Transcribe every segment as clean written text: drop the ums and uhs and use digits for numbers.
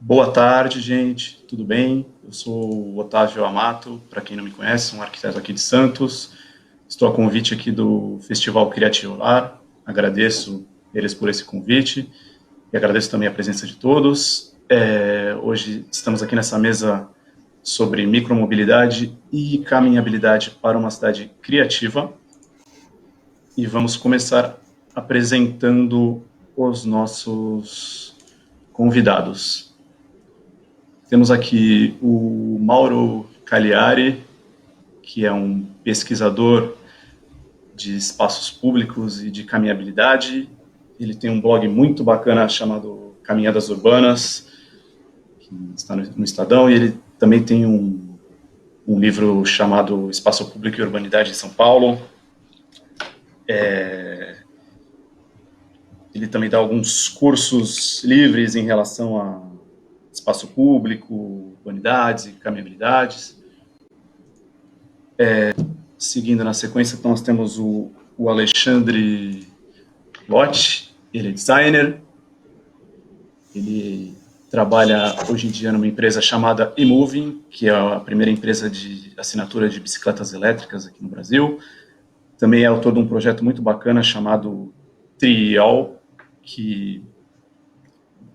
Boa tarde, gente. Tudo bem? Eu sou o Otávio Amato, para quem não me conhece, um arquiteto aqui de Santos. Estou a convite aqui do Festival Criativo Lar. Agradeço eles por esse convite e agradeço também a presença de todos. Hoje estamos aqui nessa mesa sobre micromobilidade e caminhabilidade para uma cidade criativa e vamos começar apresentando os nossos convidados. Temos aqui o Mauro Cagliari, que é um pesquisador de espaços públicos e de caminhabilidade. Ele tem um blog muito bacana chamado Caminhadas Urbanas, que está no Estadão, e ele também tem um livro chamado Espaço Público e Urbanidade em São Paulo. Ele também dá alguns cursos livres em relação a espaço público, urbanidades e caminhabilidades. Seguindo na sequência, nós temos o Alexandre Lotti, ele é designer, ele trabalha hoje em dia numa empresa chamada eMoving, que é a primeira empresa de assinatura de bicicletas elétricas aqui no Brasil. Também é autor de um projeto muito bacana chamado Trial, que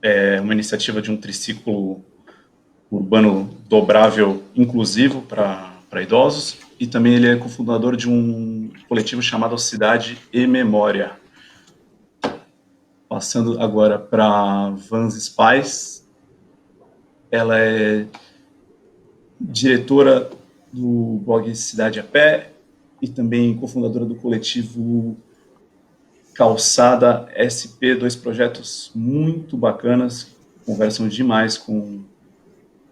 é uma iniciativa de um triciclo urbano dobrável inclusivo para idosos. E também ele é cofundador de um coletivo chamado Cidade e Memória. Passando agora para Vans Spies, ela é diretora do blog Cidade a Pé e também cofundadora do coletivo Calçada SP, dois projetos muito bacanas, conversam demais com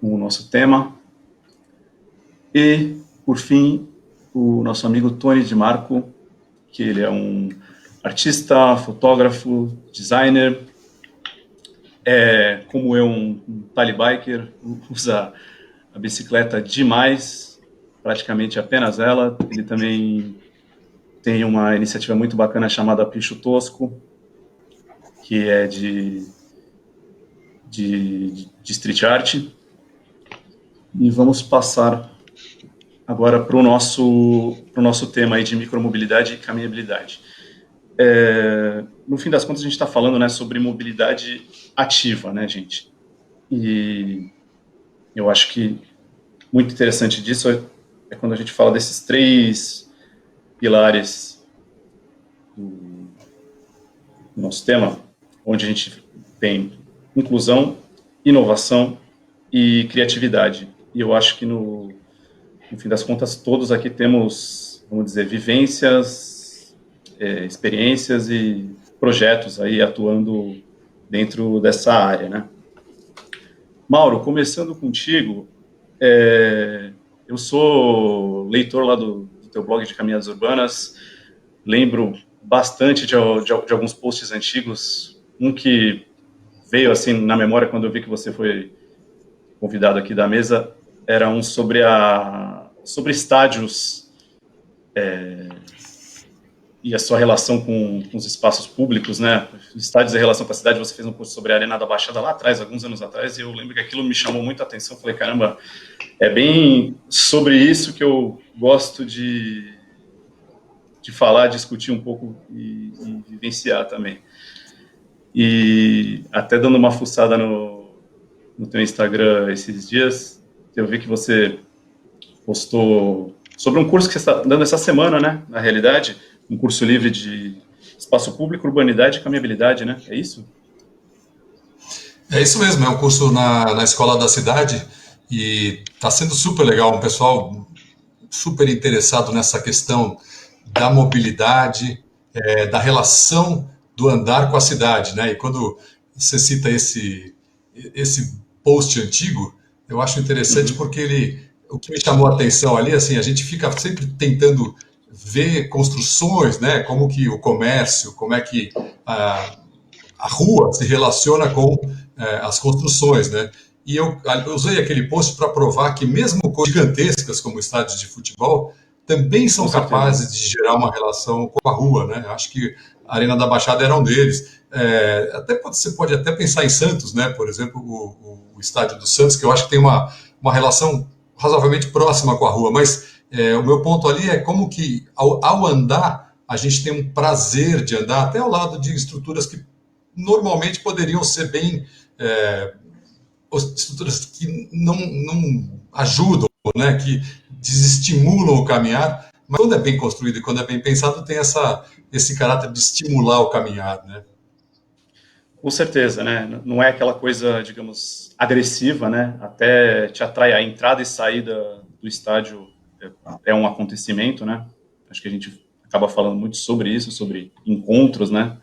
o nosso tema. E, por fim, o nosso amigo Tony Di Marco, que ele é um artista, fotógrafo, designer, como eu, um talibiker, usa a bicicleta demais, praticamente apenas ela. Ele também tem uma iniciativa muito bacana chamada Picho Tosco, que é de street art. E vamos passar agora para o nosso tema aí de micromobilidade e caminhabilidade. No fim das contas, a gente está falando, né, sobre mobilidade ativa, né, gente? E eu acho que muito interessante disso é quando a gente fala desses três pilares do nosso tema, onde a gente tem inclusão, inovação e criatividade. E eu acho que no fim das contas, todos aqui temos, vamos dizer, vivências, experiências e projetos aí atuando dentro dessa área, né? Mauro, começando contigo, eu sou leitor lá do teu blog de Caminhadas Urbanas, lembro bastante de alguns posts antigos, um que veio assim na memória quando eu vi que você foi convidado aqui da mesa, era um sobre estádios e a sua relação com os espaços públicos, né? Estádios e relação com a cidade. Você fez um curso sobre a Arena da Baixada lá atrás, alguns anos atrás, e eu lembro que aquilo me chamou muita atenção. Falei, caramba, é bem sobre isso que eu gosto de falar, discutir um pouco e vivenciar também. E até dando uma fuçada no teu Instagram esses dias, eu vi que você postou sobre um curso que você está dando essa semana, né? Na realidade, um curso livre de espaço público, urbanidade e caminhabilidade, né? É isso? É isso mesmo, é um curso na Escola da Cidade e está sendo super legal, um pessoal super interessado nessa questão da mobilidade, da relação do andar com a cidade, né? E quando você cita esse post antigo, eu acho interessante porque o que me chamou a atenção ali, assim, a gente fica sempre tentando ver construções, né? Como que o comércio, como é que a rua se relaciona com as construções, né? E eu usei aquele post para provar que mesmo coisas gigantescas como estádios de futebol também são capazes de gerar uma relação com a rua, né? Acho que a Arena da Baixada era um deles. Você pode até pensar em Santos, né? Por exemplo, o estádio do Santos, que eu acho que tem uma relação razoavelmente próxima com a rua, mas o meu ponto ali é como que, ao andar, a gente tem um prazer de andar até ao lado de estruturas que normalmente poderiam ser bem estruturas que não ajudam, né, que desestimulam o caminhar, mas quando é bem construído e quando é bem pensado, tem esse caráter de estimular o caminhar, né? Com certeza, né? Não é aquela coisa, digamos, agressiva, né? Até te atrai a entrada e saída do estádio é um acontecimento, né? Acho que a gente acaba falando muito sobre isso, sobre encontros, né?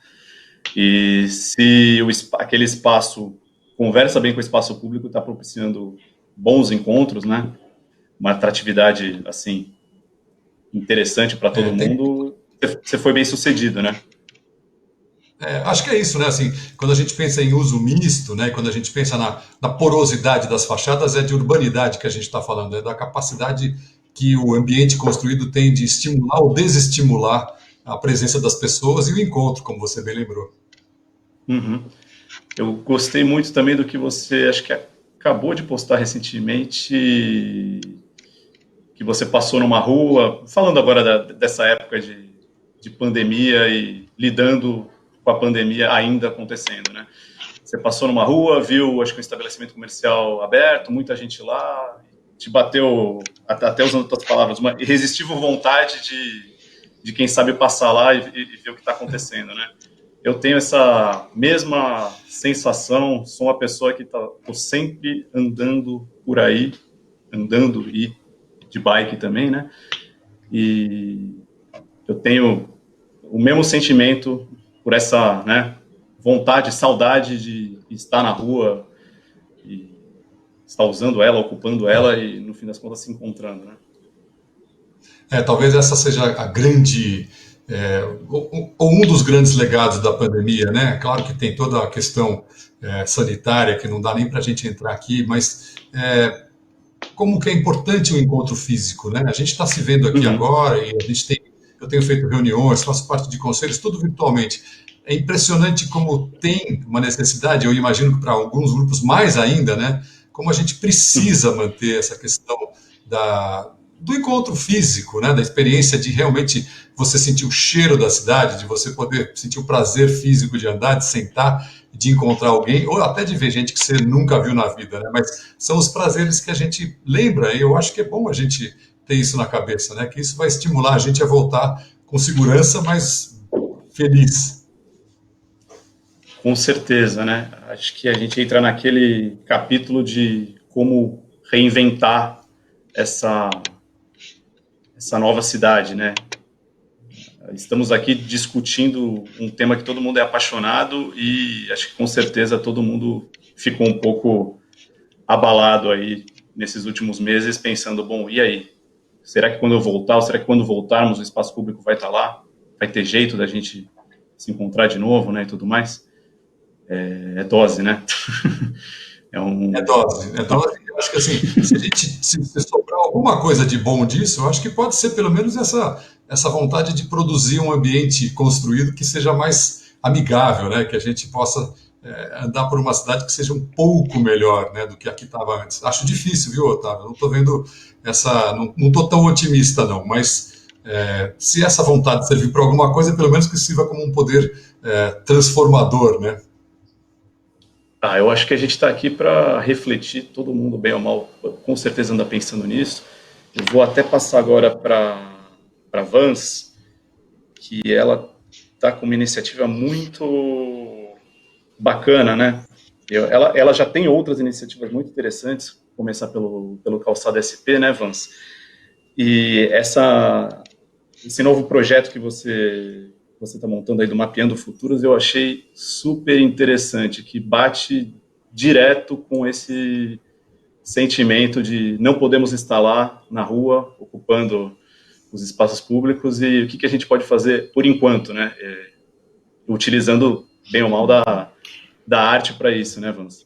E se aquele espaço conversa bem com o espaço público, está propiciando bons encontros, né? Uma atratividade assim interessante para todo Tem mundo. Você foi bem sucedido, né? Acho que é isso, né? Assim, quando a gente pensa em uso misto, né? Quando a gente pensa na porosidade das fachadas, é de urbanidade que a gente está falando, é da capacidade que o ambiente construído tem de estimular ou desestimular a presença das pessoas e o encontro, como você bem lembrou. Uhum. Eu gostei muito também do que você, acho que acabou de postar recentemente, que você passou numa rua, falando agora dessa época de pandemia e lidando com a pandemia ainda acontecendo, né? Você passou numa rua, viu, acho que um estabelecimento comercial aberto, muita gente lá, te bateu, até usando outras palavras, uma irresistível vontade de quem sabe passar lá e ver o que está acontecendo, né? Eu tenho essa mesma sensação, sou uma pessoa que tô sempre andando por aí, andando e de bike também, né? E eu tenho o mesmo sentimento por essa, né, vontade, saudade de estar na rua e estar usando ela, ocupando ela e no fim das contas se encontrando, né? Talvez essa seja a grande, ou um dos grandes legados da pandemia, né? Claro que tem toda a questão sanitária que não dá nem para a gente entrar aqui, mas como que é importante o encontro físico, né? A gente está se vendo aqui Uhum. agora e eu tenho feito reuniões, faço parte de conselhos, tudo virtualmente. É impressionante como tem uma necessidade, eu imagino que para alguns grupos mais ainda, né? Como a gente precisa manter essa questão do encontro físico, né? Da experiência de realmente você sentir o cheiro da cidade, de você poder sentir o prazer físico de andar, de sentar, de encontrar alguém, ou até de ver gente que você nunca viu na vida, né? Mas são os prazeres que a gente lembra, e eu acho que é bom a gente ter isso na cabeça, né? Que isso vai estimular a gente a voltar com segurança, mas feliz. Com certeza, né? Acho que a gente entra naquele capítulo de como reinventar essa, essa nova cidade, né? Estamos aqui discutindo um tema que todo mundo é apaixonado e acho que com certeza todo mundo ficou um pouco abalado aí nesses últimos meses, pensando, bom, e aí? Será que quando eu voltar, ou será que quando voltarmos o espaço público vai estar lá? Vai ter jeito da gente se encontrar de novo, né, e tudo mais? É dose, né? É É um... dose, é dose. Eu acho que assim, se sobrar alguma coisa de bom disso, eu acho que pode ser pelo menos essa vontade de produzir um ambiente construído que seja mais amigável, né? Que a gente possa andar por uma cidade que seja um pouco melhor, né, do que aqui estava antes. Acho difícil, viu, Otávio? Não estou vendo não estou tão otimista não, mas se essa vontade servir para alguma coisa, pelo menos que sirva como um poder transformador, né? Eu acho que a gente está aqui para refletir, todo mundo, bem ou mal, com certeza anda pensando nisso. Eu vou até passar agora para Vans, que ela está com uma iniciativa muito bacana, né? Ela já tem outras iniciativas muito interessantes, começar pelo Calçado SP, né, Vans? E esse novo projeto que você está montando aí do Mapeando Futuros, eu achei super interessante, que bate direto com esse sentimento de não podemos estar lá na rua, ocupando os espaços públicos e o que a gente pode fazer por enquanto, né? Utilizando bem ou mal da arte para isso, né, Vans?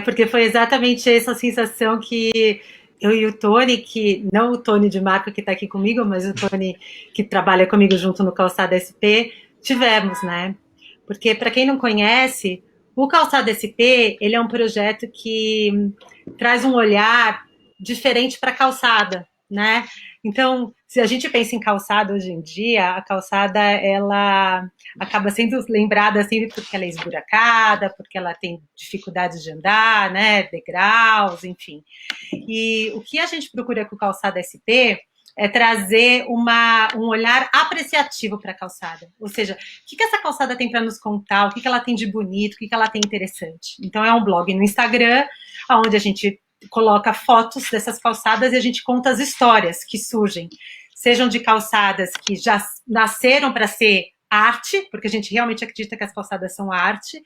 Porque foi exatamente essa sensação que eu e o Tony, que não o Tony de Marco que está aqui comigo, mas o Tony que trabalha comigo junto no Calçada SP, tivemos, né? Porque, para quem não conhece, o Calçada SP, ele é um projeto que traz um olhar diferente para a calçada, né? Então, se a gente pensa em calçada hoje em dia, a calçada, ela acaba sendo lembrada sempre porque ela é esburacada, porque ela tem dificuldades de andar, né? Degraus, enfim. E o que a gente procura com o Calçada SP é trazer um olhar apreciativo para a calçada. Ou seja, o que essa calçada tem para nos contar, o que ela tem de bonito, o que ela tem interessante. Então, é um blog no Instagram, onde a gente coloca fotos dessas calçadas e a gente conta as histórias que surgem, sejam de calçadas que já nasceram para ser arte, porque a gente realmente acredita que as calçadas são arte,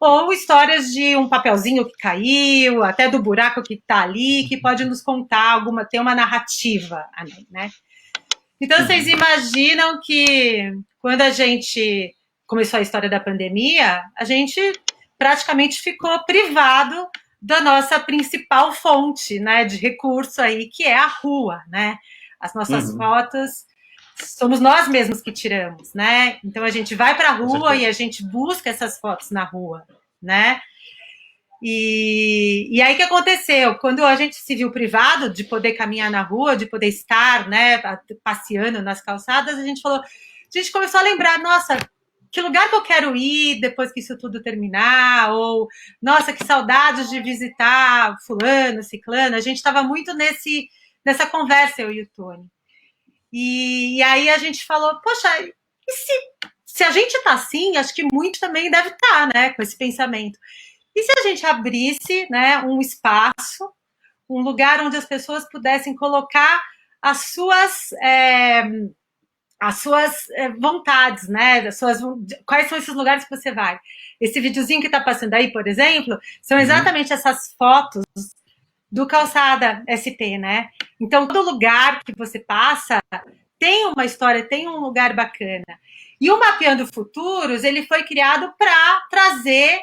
ou histórias de um papelzinho que caiu, até do buraco que está ali, que pode nos contar ter uma narrativa, né? Então, vocês imaginam que quando a gente começou a história da pandemia, a gente praticamente ficou privado da nossa principal fonte, né, de recurso aí, que é a rua, né? As nossas fotos somos nós mesmos que tiramos, né? Então a gente vai para a rua e a gente busca essas fotos na rua, né? E aí o que aconteceu? Quando a gente se viu privado de poder caminhar na rua, de poder estar, né, passeando nas calçadas, a gente começou a lembrar, nossa, que lugar que eu quero ir depois que isso tudo terminar, ou, nossa, que saudades de visitar fulano, ciclano. A gente estava muito nessa conversa, eu e o Tony. E aí a gente falou, poxa, e se a gente está assim, acho que muito também deve estar, né, com esse pensamento. E se a gente abrisse, né, um espaço, um lugar onde as pessoas pudessem colocar as suas vontades, né? Quais são esses lugares que você vai? Esse videozinho que está passando aí, por exemplo, são exatamente essas fotos do Calçada SP, né? Então, todo lugar que você passa tem uma história, tem um lugar bacana. E o Mapeando Futuros, ele foi criado para trazer,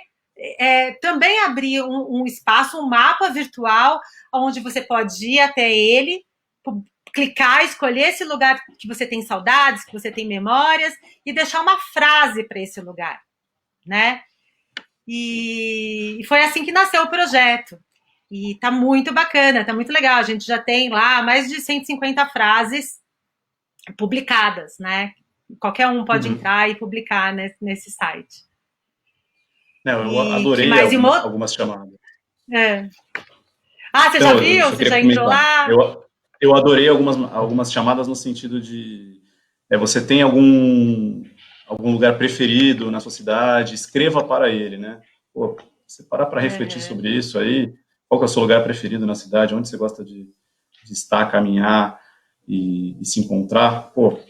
também abrir um espaço, um mapa virtual, onde você pode ir até ele, clicar, escolher esse lugar que você tem saudades, que você tem memórias, e deixar uma frase para esse lugar, né? E foi assim que nasceu o projeto. E tá muito bacana, tá muito legal. A gente já tem lá mais de 150 frases publicadas, né? Qualquer um pode entrar e publicar nesse site. Eu adorei algumas chamadas. Ah, você já viu? Você já entrou lá? Eu adorei algumas chamadas no sentido de você tem algum lugar preferido na sua cidade, escreva para ele, né? Pô, você parar para refletir sobre isso aí, qual que é o seu lugar preferido na cidade, onde você gosta de estar, caminhar e se encontrar, pô,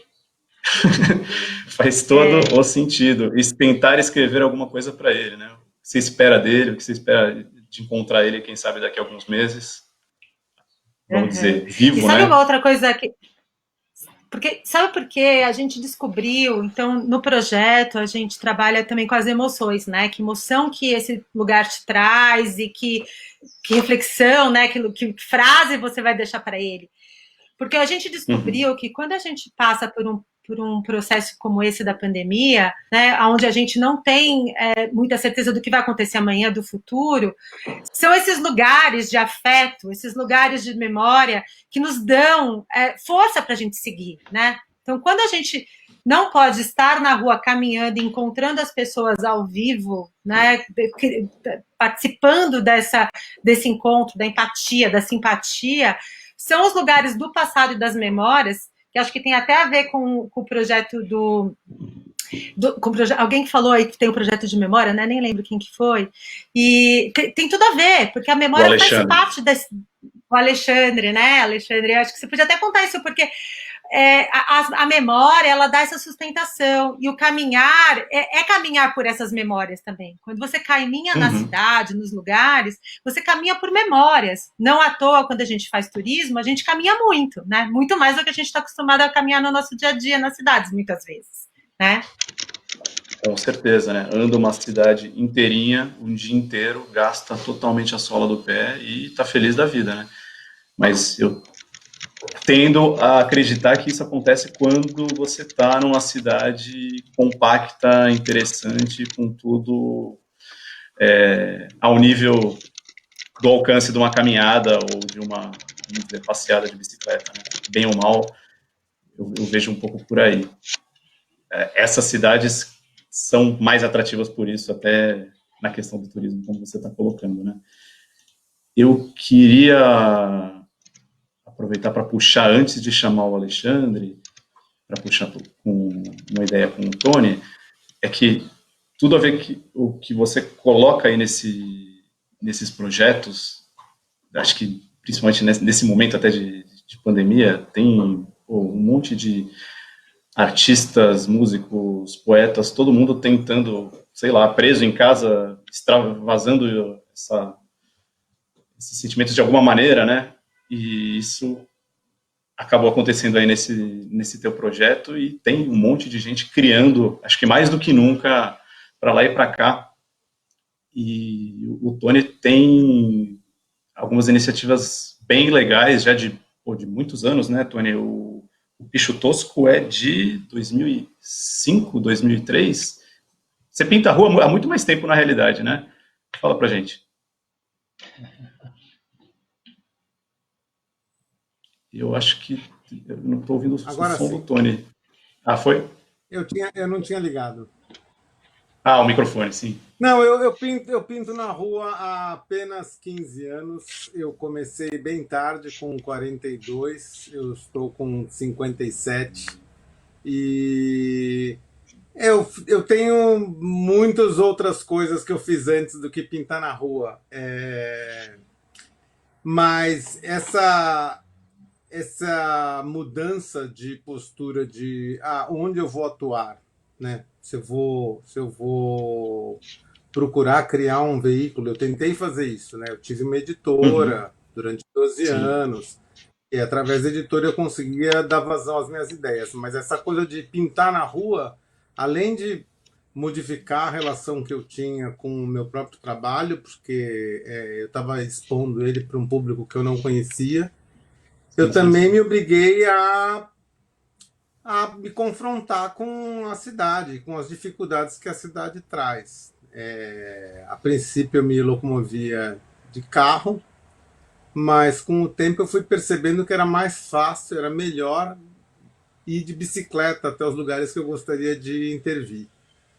faz todo o sentido. E tentar escrever alguma coisa para ele, né? O que você espera dele, o que você espera de encontrar ele, quem sabe daqui a alguns meses. Vamos dizer, vivo, e sabe, né? Uma outra coisa que... Sabe por quê? A gente descobriu, então, no projeto, a gente trabalha também com as emoções, né? Que emoção que esse lugar te traz e que reflexão, né? Que frase você vai deixar para ele. Porque a gente descobriu que quando a gente passa por um processo como esse da pandemia, né, onde a gente não tem muita certeza do que vai acontecer amanhã, do futuro, são esses lugares de afeto, esses lugares de memória que nos dão força para a gente seguir, né? Então, quando a gente não pode estar na rua caminhando, encontrando as pessoas ao vivo, né, participando desse encontro, da empatia, da simpatia, são os lugares do passado e das memórias, que acho que tem até a ver com o projeto alguém que falou aí que tem um projeto de memória, né? Nem lembro quem que foi. E tem tudo a ver, porque a memória faz parte desse... O Alexandre, né? Alexandre, acho que você podia até contar isso, porque a memória, ela dá essa sustentação, e o caminhar é caminhar por essas memórias também. Quando você caminha na cidade, nos lugares, você caminha por memórias. Não à toa, quando a gente faz turismo, a gente caminha muito, né? Muito mais do que a gente está acostumado a caminhar no nosso dia a dia nas cidades, muitas vezes, né? Com certeza, né? Anda uma cidade inteirinha, um dia inteiro, gasta totalmente a sola do pé e tá feliz da vida, né? Mas eu tendo a acreditar que isso acontece quando você está numa cidade compacta, interessante, com tudo ao nível do alcance de uma caminhada ou de uma, vamos dizer, passeada de bicicleta, né? Bem ou mal, eu vejo um pouco por aí. Essas cidades são mais atrativas por isso, até na questão do turismo, como você está colocando, né? Eu queria aproveitar para puxar, antes de chamar o Alexandre, para puxar com uma ideia com o Tony, é que tudo a ver com o que você coloca aí nesses projetos, acho que principalmente nesse momento até de pandemia, tem um monte de artistas, músicos, poetas, todo mundo tentando, sei lá, preso em casa, extravasando esses sentimentos de alguma maneira, né? E isso acabou acontecendo aí nesse teu projeto e tem um monte de gente criando, acho que mais do que nunca, para lá e para cá. E o Tony tem algumas iniciativas bem legais, já de muitos anos, né, Tony? O Picho Tosco é de 2005, 2003. Você pinta a rua há muito mais tempo, na realidade, né? Fala pra gente. Eu acho que eu não estou ouvindo Agora o som sim. do Tony. Ah, foi? Eu não tinha ligado. Ah, o microfone, sim. Não, eu pinto na rua há apenas 15 anos. Eu comecei bem tarde, com 42. Eu estou com 57. E eu tenho muitas outras coisas que eu fiz antes do que pintar na rua. Mas essa mudança de postura de onde eu vou atuar, né? Se eu vou procurar criar um veículo, eu tentei fazer isso, né? Eu tive uma editora durante 12 Sim. anos, e através da editora eu conseguia dar vazão às minhas ideias. Mas essa coisa de pintar na rua, além de modificar a relação que eu tinha com o meu próprio trabalho, porque eu estava expondo ele para um público que eu não conhecia, eu também me obriguei a me confrontar com a cidade, com as dificuldades que a cidade traz. A princípio eu me locomovia de carro, mas com o tempo eu fui percebendo que era mais fácil, era melhor ir de bicicleta até os lugares que eu gostaria de intervir,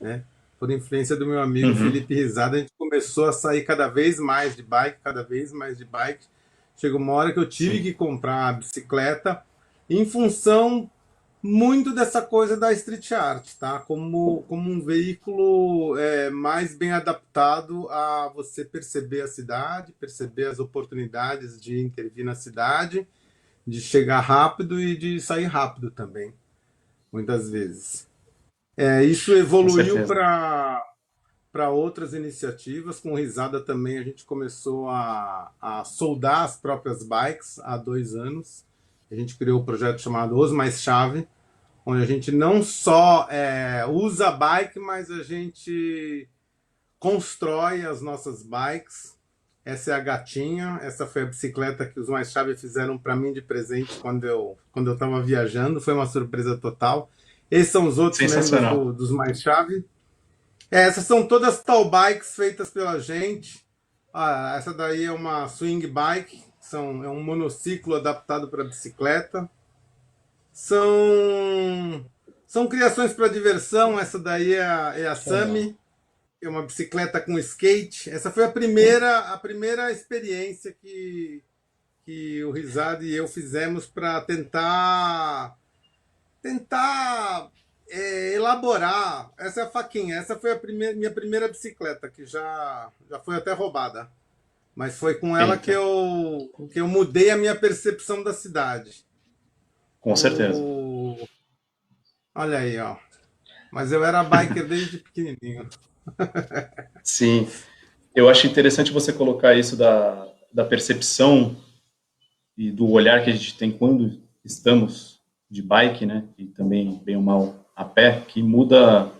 né? Por influência do meu amigo Felipe Rizada, a gente começou a sair cada vez mais de bike, cada vez mais de bike. Chegou uma hora que eu tive que comprar a bicicleta em função muito dessa coisa da street art, tá? Como um veículo mais bem adaptado a você perceber a cidade, perceber as oportunidades de intervir na cidade, de chegar rápido e de sair rápido também, muitas vezes. Isso evoluiu para outras iniciativas. Com Risada também a gente começou a soldar as próprias bikes há 2 anos. A gente criou um projeto chamado Os Mais Chave, onde a gente não só usa a bike, mas a gente constrói as nossas bikes. Essa é a Gatinha, essa foi a bicicleta que os Mais Chave fizeram para mim de presente quando eu estava viajando, foi uma surpresa total. Esses são os outros membros dos Mais Chave. Essas são todas tall bikes feitas pela gente. Essa daí é uma swing bike, é um monociclo adaptado para bicicleta. São criações para diversão. Essa daí é a Sami, é uma bicicleta com skate. Essa foi a primeira experiência que o Risada e eu fizemos para tentar elaborar. Essa é a Faquinha. Essa foi minha primeira bicicleta, que já foi até roubada. Mas foi com ela que eu mudei a minha percepção da cidade. Com certeza. Olha aí, ó. Mas eu era biker desde pequenininho. Sim. Eu acho interessante você colocar isso da percepção e do olhar que a gente tem quando estamos de bike, né? E também, bem ou mal, a pé, que muda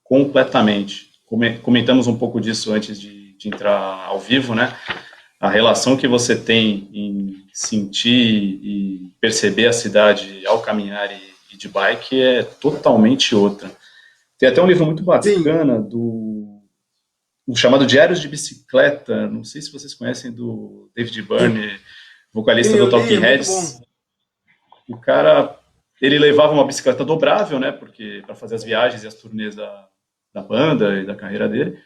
completamente. Comentamos um pouco disso antes de entrar ao vivo, né? a relação que você tem em sentir e perceber a cidade ao caminhar e de bike é totalmente outra. Tem até um livro muito Sim, bacana um chamado Diários de Bicicleta, não sei se vocês conhecem, do David sim, Byrne, vocalista eu do li, Talking é muito bom. Heads. O cara, ele levava uma bicicleta dobrável, né, porque para fazer as viagens e as turnês da banda e da carreira dele.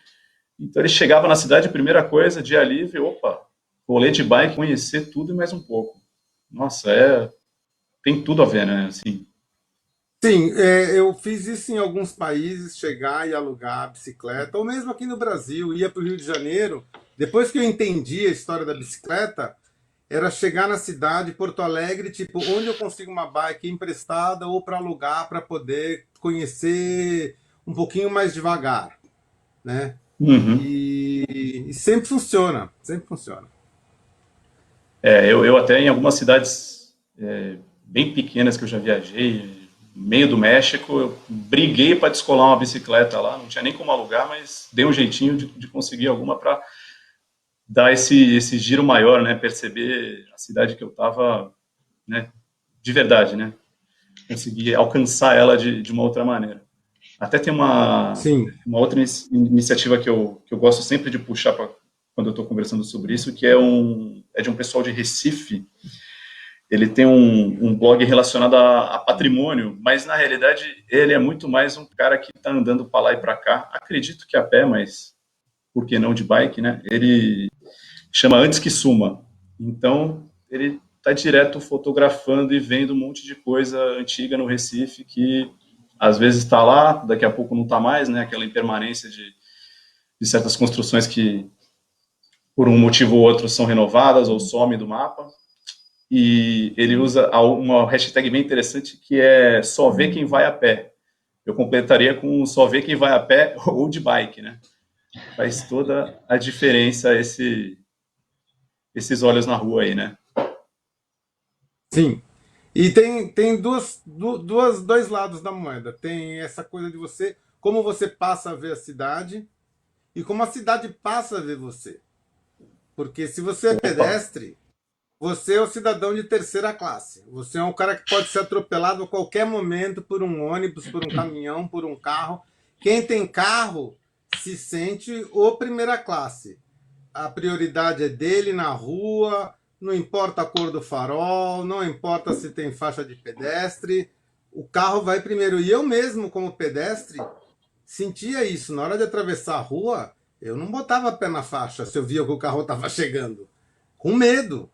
Então ele chegava na cidade, primeira coisa, dia livre, opa, rolê de bike, conhecer tudo e mais um pouco. Nossa, tem tudo a ver, né? Assim, Sim, eu fiz isso em alguns países, chegar e alugar a bicicleta, ou mesmo aqui no Brasil, ia para o Rio de Janeiro. Depois que eu entendi a história da bicicleta, era chegar na cidade, Porto Alegre, tipo, onde eu consigo uma bike emprestada ou para alugar para poder conhecer um pouquinho mais devagar, né? uhum. E sempre funciona, sempre funciona. Eu até em algumas cidades bem pequenas que eu já viajei, meio do México, eu briguei para descolar uma bicicleta lá, não tinha nem como alugar, mas dei um jeitinho de conseguir alguma para dar esse giro maior, né? Perceber a cidade que eu estava, né? De verdade, né? Conseguir alcançar ela de uma outra maneira. Até tem Sim, uma outra iniciativa que eu gosto sempre de puxar quando eu estou conversando sobre isso, que é de um pessoal de Recife. Ele tem um blog relacionado a patrimônio, mas na realidade ele é muito mais um cara que está andando para lá e para cá. Acredito que a pé, mas por que não de bike, né? Ele chama Antes que Suma. Então ele está direto fotografando e vendo um monte de coisa antiga no Recife que às vezes está lá, daqui a pouco não está mais, né? Aquela impermanência de certas construções que por um motivo ou outro são renovadas ou somem do mapa. E ele usa uma hashtag bem interessante que é só vê quem vai a pé. Eu completaria com só vê quem vai a pé ou de bike, né? Faz toda a diferença esses olhos na rua aí, né? sim. E tem dois lados da moeda. Tem essa coisa de você, como você passa a ver a cidade e como a cidade passa a ver você. Porque se você é Opa, pedestre, você é o cidadão de terceira classe. Você é um cara que pode ser atropelado a qualquer momento por um ônibus, por um caminhão, por um carro. Quem tem carro se sente o primeira classe. A prioridade é dele na rua, não importa a cor do farol, não importa se tem faixa de pedestre, o carro vai primeiro. E eu mesmo, como pedestre, sentia isso. Na hora de atravessar a rua, eu não botava pé na faixa se eu via que o carro estava chegando. Com medo,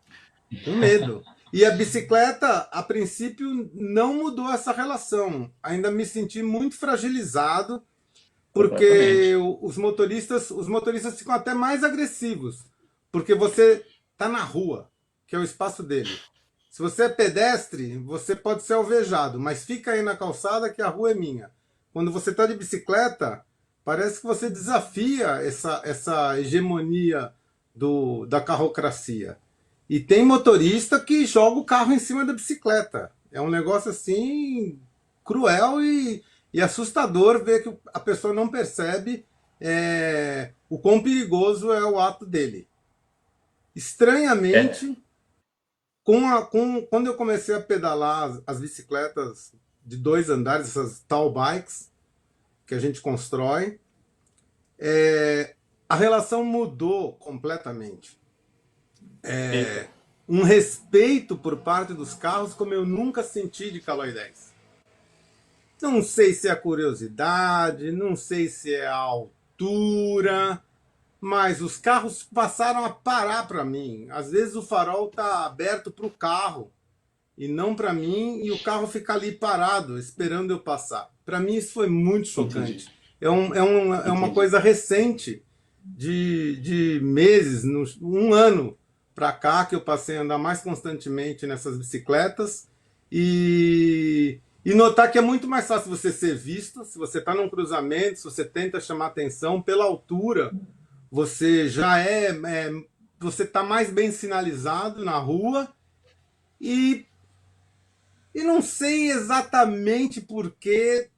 com medo. E a bicicleta, a princípio, não mudou essa relação. Ainda me senti muito fragilizado porque completamente. os motoristas ficam até mais agressivos, porque você está na rua, que é o espaço dele. Se você é pedestre, você pode ser alvejado, mas fica aí na calçada que a rua é minha. Quando você está de bicicleta, parece que você desafia essa hegemonia da carrocracia. E tem motorista que joga o carro em cima da bicicleta. É um negócio assim cruel e assustador ver que a pessoa não percebe o quão perigoso é o ato dele. É, Estranhamente, quando eu comecei a pedalar as bicicletas de dois andares, essas tall bikes que a gente constrói, a relação mudou completamente. eita, Um respeito por parte dos carros como eu nunca senti de Caloi 10. Não sei se é a curiosidade, não sei se é a altura, mas os carros passaram a parar para mim. Às vezes o farol está aberto para o carro e não para mim, e o carro fica ali parado, esperando eu passar. Para mim isso foi muito entendi, chocante. É uma entendi. coisa recente, de meses, um ano para cá, que eu passei a andar mais constantemente nessas bicicletas e notar que é muito mais fácil você ser visto, se você está num cruzamento, se você tenta chamar atenção pela altura, você já você está mais bem sinalizado na rua e, e não sei exatamente por que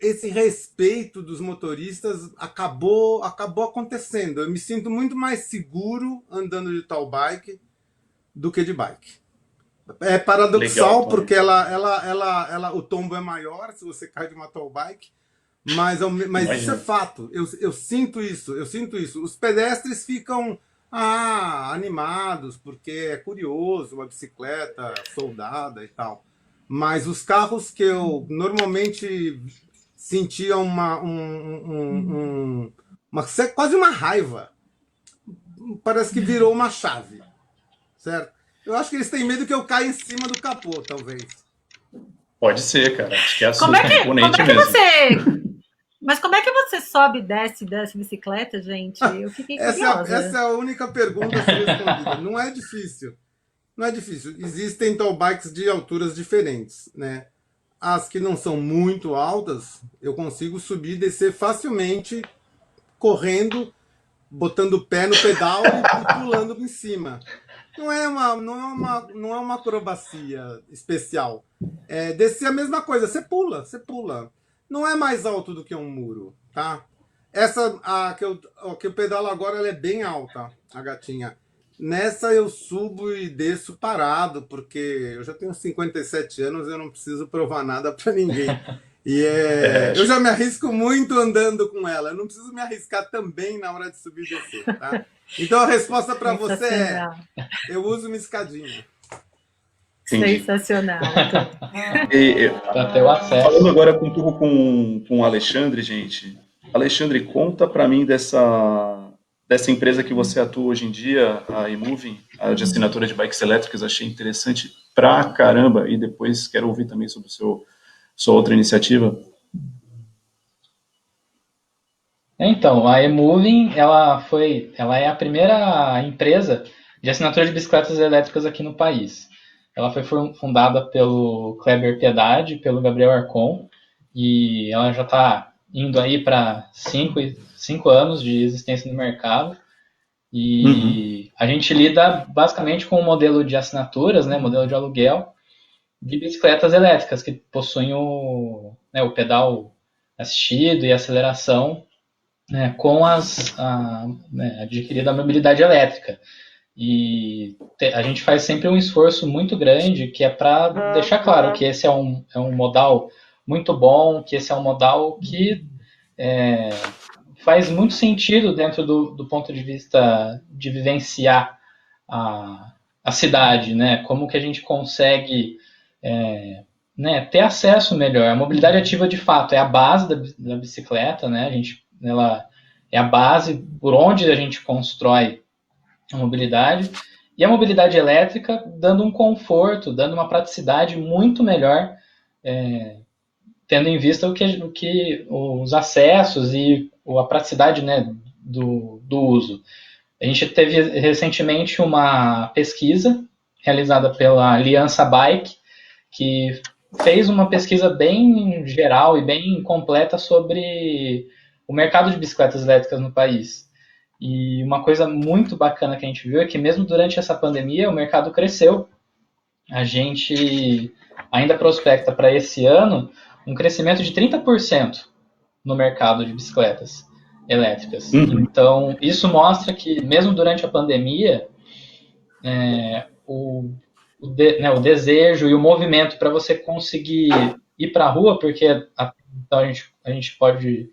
esse respeito dos motoristas acabou acontecendo. Eu me sinto muito mais seguro andando de tal bike do que de bike. É paradoxal, Legal, Tony. porque o tombo é maior se você cai de uma tall bike, mas isso é Imagina. fato. Eu sinto isso. Os pedestres ficam animados, porque é curioso, uma bicicleta soldada e tal. Mas os carros que eu normalmente sentia quase uma raiva, parece que virou uma chave, certo? Eu acho que eles têm medo que eu caia em cima do capô, talvez. Pode ser, cara. Acho que é Como é que imponente mesmo. Mas como é que você sobe e desce bicicleta, gente? Eu fiquei curiosa. Essa é a única pergunta a ser respondida. Não é difícil. Não é difícil. Existem tall bikes de alturas diferentes, né? As que não são muito altas, eu consigo subir e descer facilmente, correndo, botando o pé no pedal e pulando em cima. Não é uma acrobacia especial. Descer a mesma coisa, você pula. Não é mais alto do que um muro, tá? Essa que eu pedalo agora, ela é bem alta, a gatinha. Nessa eu subo e desço parado, porque eu já tenho 57 anos, eu não preciso provar nada para ninguém. Eu já me arrisco muito andando com ela, eu não preciso me arriscar também na hora de subir e descer, tá? Então a resposta para você é: eu uso uma escadinha. Entendi. Sensacional. Para ter o acesso. Falando agora um pouco com o Alexandre, gente. Alexandre, conta para mim dessa empresa que você atua hoje em dia, a eMoving, a de assinatura de bikes elétricas. Achei interessante pra caramba, e depois quero ouvir também sobre sua outra iniciativa. Então, a eMoving, ela é a primeira empresa de assinatura de bicicletas elétricas aqui no país. Ela foi fundada pelo Kleber Piedade, pelo Gabriel Arcon, e ela já está indo aí para 5 anos de existência no mercado. E a gente lida basicamente com um modelo de assinaturas, né, modelo de aluguel, de bicicletas elétricas, que possuem o pedal assistido e aceleração, né, com a adquirida mobilidade elétrica. E a gente faz sempre um esforço muito grande, que é para deixar claro que esse é um modal muito bom, que esse é um modal que faz muito sentido dentro do ponto de vista de vivenciar a cidade, né? Como que a gente consegue ter acesso melhor. A mobilidade ativa, de fato, é a base da bicicleta, né? Ela é a base por onde a gente constrói a mobilidade, e a mobilidade elétrica dando um conforto, dando uma praticidade muito melhor, tendo em vista os acessos e a praticidade, né, do uso. A gente teve recentemente uma pesquisa realizada pela Aliança Bike, que fez uma pesquisa bem geral e bem completa sobre o mercado de bicicletas elétricas no país. E uma coisa muito bacana que a gente viu é que mesmo durante essa pandemia o mercado cresceu. A gente ainda prospecta para esse ano um crescimento de 30% no mercado de bicicletas elétricas. Então, isso mostra que mesmo durante a pandemia, o desejo e o movimento para você conseguir ir para a rua, porque então a gente pode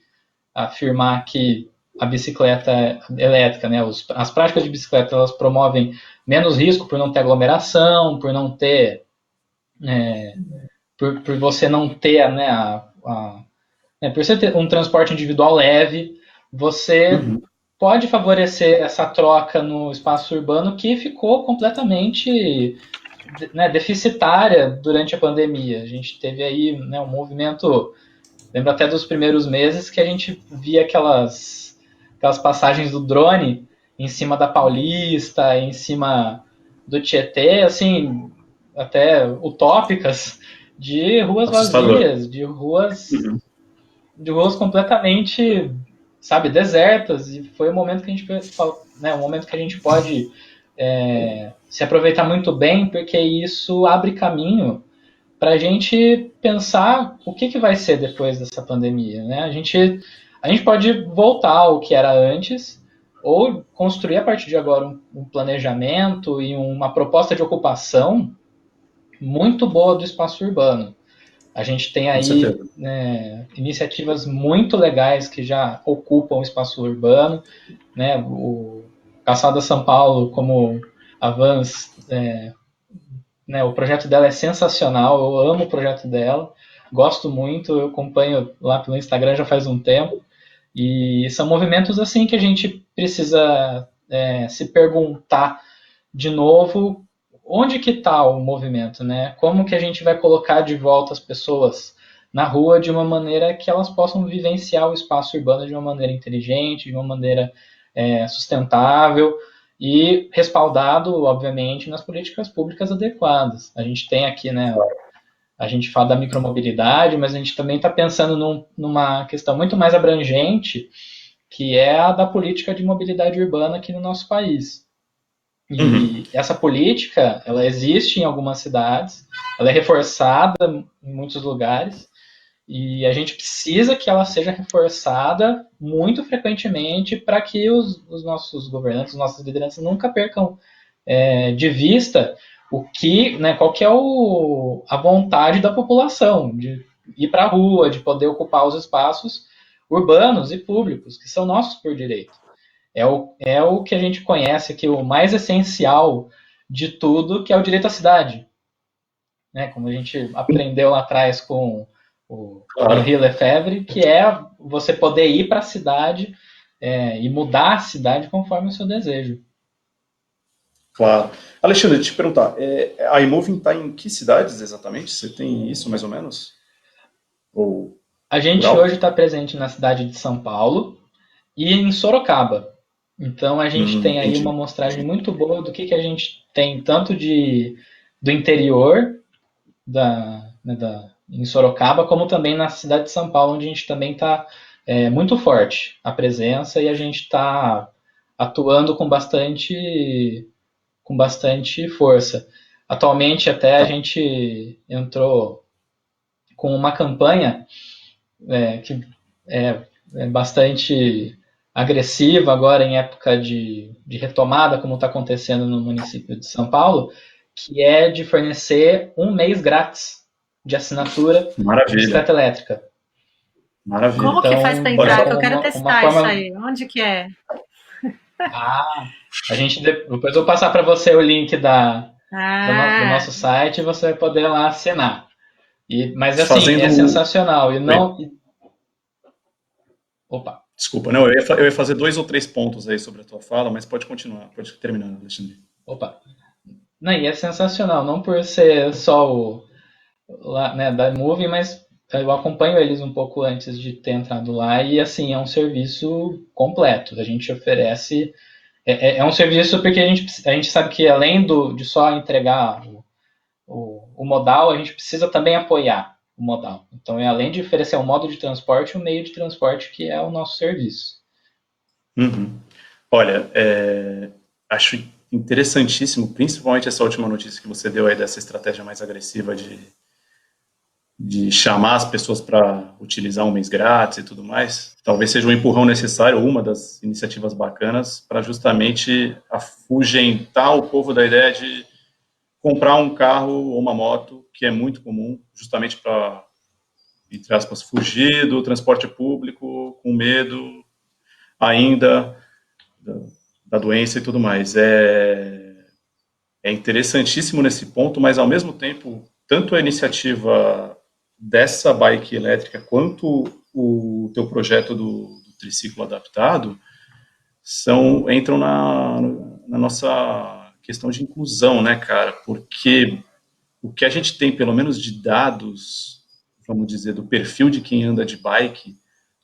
afirmar que a bicicleta elétrica, né, as práticas de bicicleta, elas promovem menos risco por não ter aglomeração, por não ter, por você não ter, né, por você ter um transporte individual leve, você pode favorecer essa troca no espaço urbano que ficou completamente, né, deficitária durante a pandemia. A gente teve aí, né, um movimento, lembro até dos primeiros meses que a gente via aquelas passagens do drone em cima da Paulista, em cima do Tietê, assim, até utópicas, de ruas vazias, de ruas completamente, sabe, desertas. E foi um momento que a gente, né, um momento que a gente pode se aproveitar muito bem, porque isso abre caminho para a gente pensar o que vai ser depois dessa pandemia, né? A gente pode voltar ao que era antes, ou construir a partir de agora um planejamento e uma proposta de ocupação muito boa do espaço urbano. A gente tem aí iniciativas muito legais que já ocupam o espaço urbano, né? O Calçada São Paulo, como a Vans, né? O projeto dela é sensacional, eu amo o projeto dela, gosto muito, eu acompanho lá pelo Instagram já faz um tempo, e são movimentos assim que a gente precisa se perguntar de novo onde que está o movimento, né? Como que a gente vai colocar de volta as pessoas na rua de uma maneira que elas possam vivenciar o espaço urbano de uma maneira inteligente, de uma maneira sustentável e respaldado, obviamente, nas políticas públicas adequadas. A gente tem aqui, né? A gente fala da micromobilidade, mas a gente também está pensando numa questão muito mais abrangente, que é a da política de mobilidade urbana aqui no nosso país. E essa política, ela existe em algumas cidades, ela é reforçada em muitos lugares, e a gente precisa que ela seja reforçada muito frequentemente para que os nossos governantes, as nossas lideranças nunca percam de vista qual que é a vontade da população de ir para a rua, de poder ocupar os espaços urbanos e públicos, que são nossos por direito. É o que a gente conhece aqui, o mais essencial de tudo, que é o direito à cidade. Né? Como a gente aprendeu lá atrás com o Henri Lefebvre, que é você poder ir para a cidade e mudar a cidade conforme o seu desejo. Claro. Alexandre, deixa eu te perguntar, a Imoving está em que cidades exatamente? Você tem isso mais ou menos? Ou a gente hoje está presente na cidade de São Paulo e em Sorocaba. Então a gente tem aí uma amostragem muito boa do que a gente tem, tanto do interior em Sorocaba, como também na cidade de São Paulo, onde a gente também está muito forte a presença e a gente está atuando com bastante força. Atualmente até a gente entrou com uma campanha que é bastante agressiva agora em época de retomada, como está acontecendo no município de São Paulo, que é de fornecer um mês grátis de assinatura de bicicleta elétrica. Maravilha. Como que faz para entrar? Que eu quero testar isso aí. Onde que é? Depois eu vou passar para você o link do nosso site e você vai poder lá assinar. Mas assim, é sensacional. Opa. Desculpa, não, eu ia fazer 2 ou 3 pontos aí sobre a tua fala, mas pode continuar, pode terminar, Alexandre. Opa. Não, e é sensacional, não por ser só da Moving, mas eu acompanho eles um pouco antes de ter entrado lá e, assim, é um serviço completo. A gente oferece... É um serviço porque a gente sabe que, além de só entregar o modal, a gente precisa também apoiar o modal. Então, além de oferecer um modo de transporte, um meio de transporte que é o nosso serviço. Olha, acho interessantíssimo, principalmente essa última notícia que você deu aí dessa estratégia mais agressiva de chamar as pessoas para utilizar um mês grátis e tudo mais. Talvez seja um empurrão necessário, uma das iniciativas bacanas, para justamente afugentar o povo da ideia de comprar um carro ou uma moto, que é muito comum, justamente para, entre aspas, fugir do transporte público com medo ainda da doença e tudo mais. É interessantíssimo nesse ponto, mas ao mesmo tempo, tanto a iniciativa dessa bike elétrica quanto o teu projeto do triciclo adaptado entram na nossa questão de inclusão, né, cara? Porque o que a gente tem, pelo menos de dados, vamos dizer, do perfil de quem anda de bike,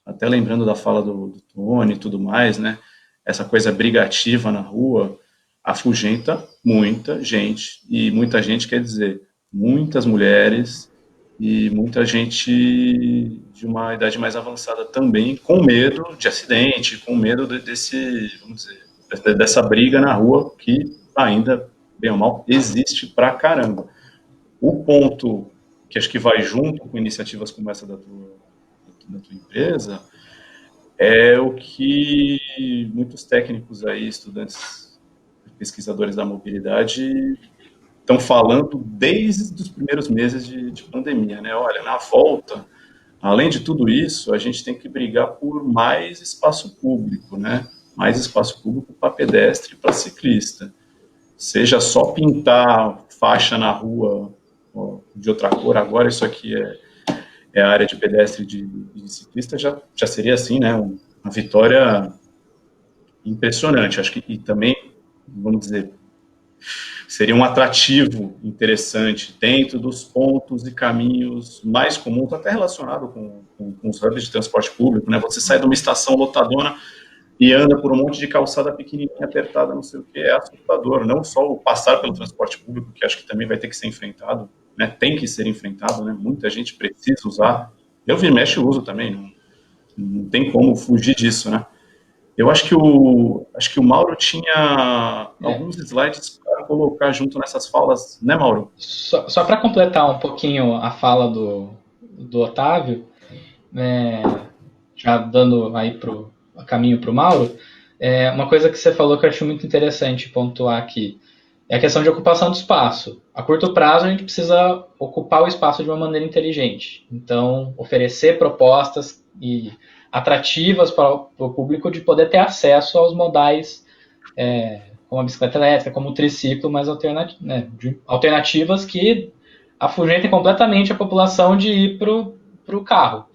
até lembrando da fala do Tony e tudo mais, né? Essa coisa brigativa na rua afugenta muita gente, e muita gente quer dizer muitas mulheres e muita gente de uma idade mais avançada também, com medo de acidente, com medo dessa briga na rua que ainda, bem ou mal, existe pra caramba. O ponto que acho que vai junto com iniciativas como essa da tua empresa, é o que muitos técnicos aí, estudantes, pesquisadores da mobilidade, estão falando desde os primeiros meses de pandemia, né? Olha, na volta, além de tudo isso, a gente tem que brigar por mais espaço público, né? Mais espaço público para pedestre e para ciclista. Seja só pintar faixa na rua ó, de outra cor, agora isso aqui é a área de pedestre e de ciclista, já seria assim, né? Uma vitória impressionante. Acho que e também, vamos dizer, seria um atrativo interessante dentro dos pontos e caminhos mais comuns, até relacionado com os hubs de transporte público, né? Você sai de uma estação lotadona e anda por um monte de calçada pequenininha, apertada, não sei o que, é assustador. Não só o passar pelo transporte público, que acho que também vai ter que ser enfrentado, né? Tem que ser enfrentado, né? Muita gente precisa usar. Eu vira e mexe uso também, não tem como fugir disso, né? Eu acho que o Mauro tinha alguns slides para colocar junto nessas falas, né, Mauro? Só para completar um pouquinho a fala do Otávio, já dando aí caminho para o Mauro, uma coisa que você falou que eu acho muito interessante pontuar aqui é a questão de ocupação do espaço. A curto prazo, a gente precisa ocupar o espaço de uma maneira inteligente. Então, oferecer propostas e atrativas para o público de poder ter acesso aos modais como a bicicleta elétrica, como o triciclo, mas alternativas que afugentem completamente a população de ir para o carro.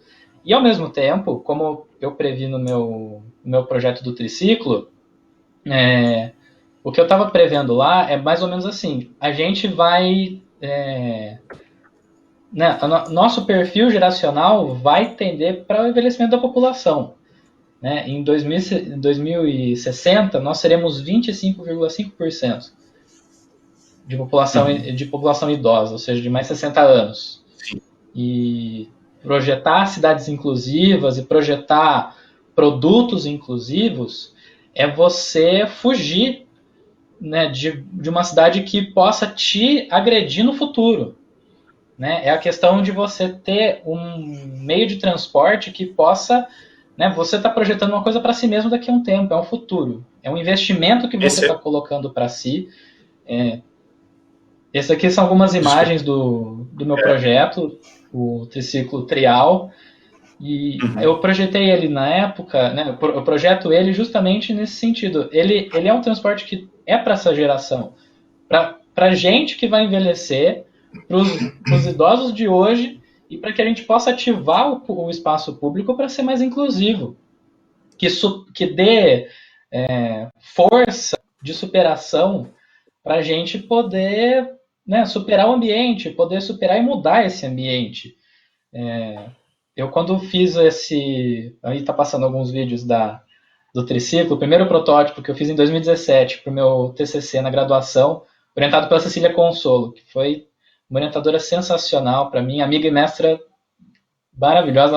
E, ao mesmo tempo, como eu previ no meu projeto do triciclo, o que eu estava prevendo lá é mais ou menos assim, a gente vai... nosso perfil geracional vai tender para o envelhecimento da população. Né? Em 2060, nós seremos 25,5% de população idosa, ou seja, de mais 60 anos. E projetar cidades inclusivas e projetar produtos inclusivos é você fugir, né, de uma cidade que possa te agredir no futuro. Né? É a questão de você ter um meio de transporte que possa... Né, você está projetando uma coisa para si mesmo daqui a um tempo, é um futuro. É um investimento que você está colocando para si. Essas aqui são algumas imagens do meu projeto, o triciclo trial. E eu projetei ele na época, né, eu projeto ele justamente nesse sentido. Ele é um transporte que é para essa geração. Para gente que vai envelhecer, para os idosos de hoje, e para que a gente possa ativar o espaço público para ser mais inclusivo, que dê força de superação para a gente poder, né, superar o ambiente, poder superar e mudar esse ambiente. Eu, quando fiz aí está passando alguns vídeos do triciclo, o primeiro protótipo que eu fiz em 2017 para o meu TCC na graduação, orientado pela Cecília Consolo, que foi uma orientadora sensacional para mim, amiga e mestra maravilhosa,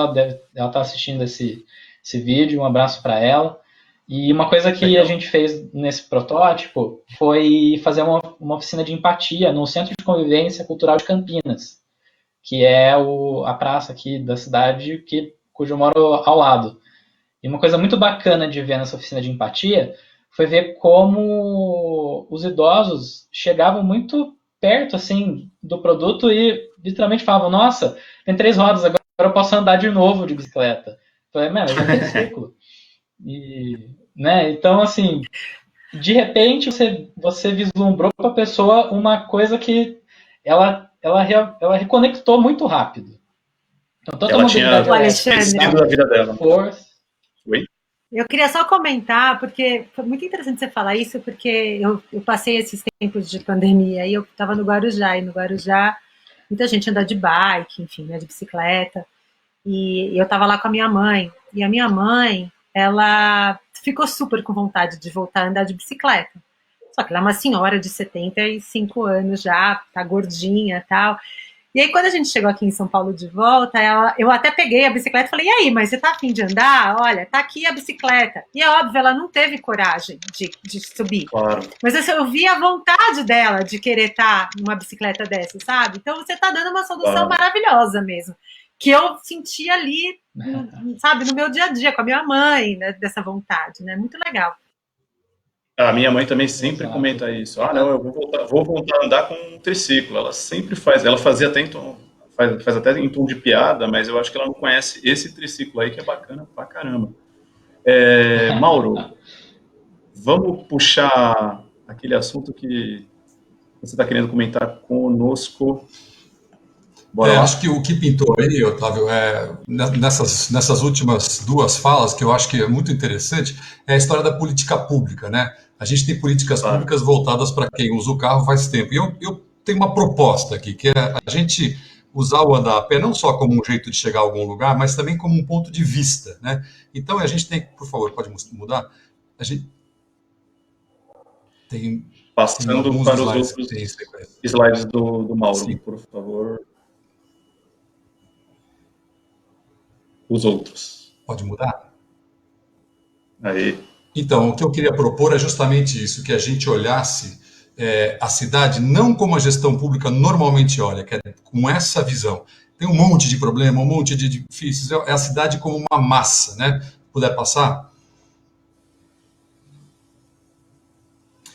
ela está assistindo esse vídeo, um abraço para ela. E uma coisa que a gente fez nesse protótipo foi fazer uma oficina de empatia no Centro de Convivência Cultural de Campinas, que é a praça aqui da cidade cujo eu moro ao lado. E uma coisa muito bacana de ver nessa oficina de empatia foi ver como os idosos chegavam muito perto assim do produto e literalmente falavam: nossa, tem 3 rodas, agora eu posso andar de novo de bicicleta. Eu falei, mano, eu já tenho ciclo. E, né, então, assim, de repente você vislumbrou para a pessoa uma coisa que ela reconectou muito rápido. Então, toda ela tinha esquecido da vida dela. Oi? Eu queria só comentar, porque foi muito interessante você falar isso, porque eu passei esses tempos de pandemia e eu estava no Guarujá, e no Guarujá muita gente anda de bike, enfim, né, de bicicleta, e eu estava lá com a minha mãe, e a minha mãe, ela ficou super com vontade de voltar a andar de bicicleta, só que ela é uma senhora de 75 anos já, tá gordinha e tal, E aí, quando a gente chegou aqui em São Paulo de volta, eu até peguei a bicicleta e falei, e aí, mas você tá afim de andar? Olha, tá aqui a bicicleta. E é óbvio, ela não teve coragem de subir. Claro. Mas assim, eu vi a vontade dela de querer estar numa bicicleta dessa, sabe? Então você tá dando uma solução maravilhosa mesmo. Que eu senti ali, sabe, no meu dia a dia, com a minha mãe, né, dessa vontade, né? Muito legal. A minha mãe também sempre comenta isso. Ah, não, eu vou voltar a andar com um triciclo. Ela sempre faz. Ela fazia até faz até em tom de piada, mas eu acho que ela não conhece esse triciclo aí, que é bacana pra caramba. Mauro, vamos puxar aquele assunto que você está querendo comentar conosco. Bora lá. Acho que o que pintou aí, Otávio, nessas últimas duas falas, que eu acho que é muito interessante, é a história da política pública, né? A gente tem políticas públicas voltadas para quem usa o carro faz tempo. E eu tenho uma proposta aqui, que é a gente usar o andar a pé não só como um jeito de chegar a algum lugar, mas também como um ponto de vista, né? Então a gente tem, por favor, pode mudar? A gente tem passando para os outros slides do Mauro, sim, por favor. Os outros. Pode mudar? Aí. Então, o que eu queria propor é justamente isso, que a gente olhasse a cidade não como a gestão pública normalmente olha, que é com essa visão. Tem um monte de problema, um monte de edifícios, é a cidade como uma massa, né? Puder passar?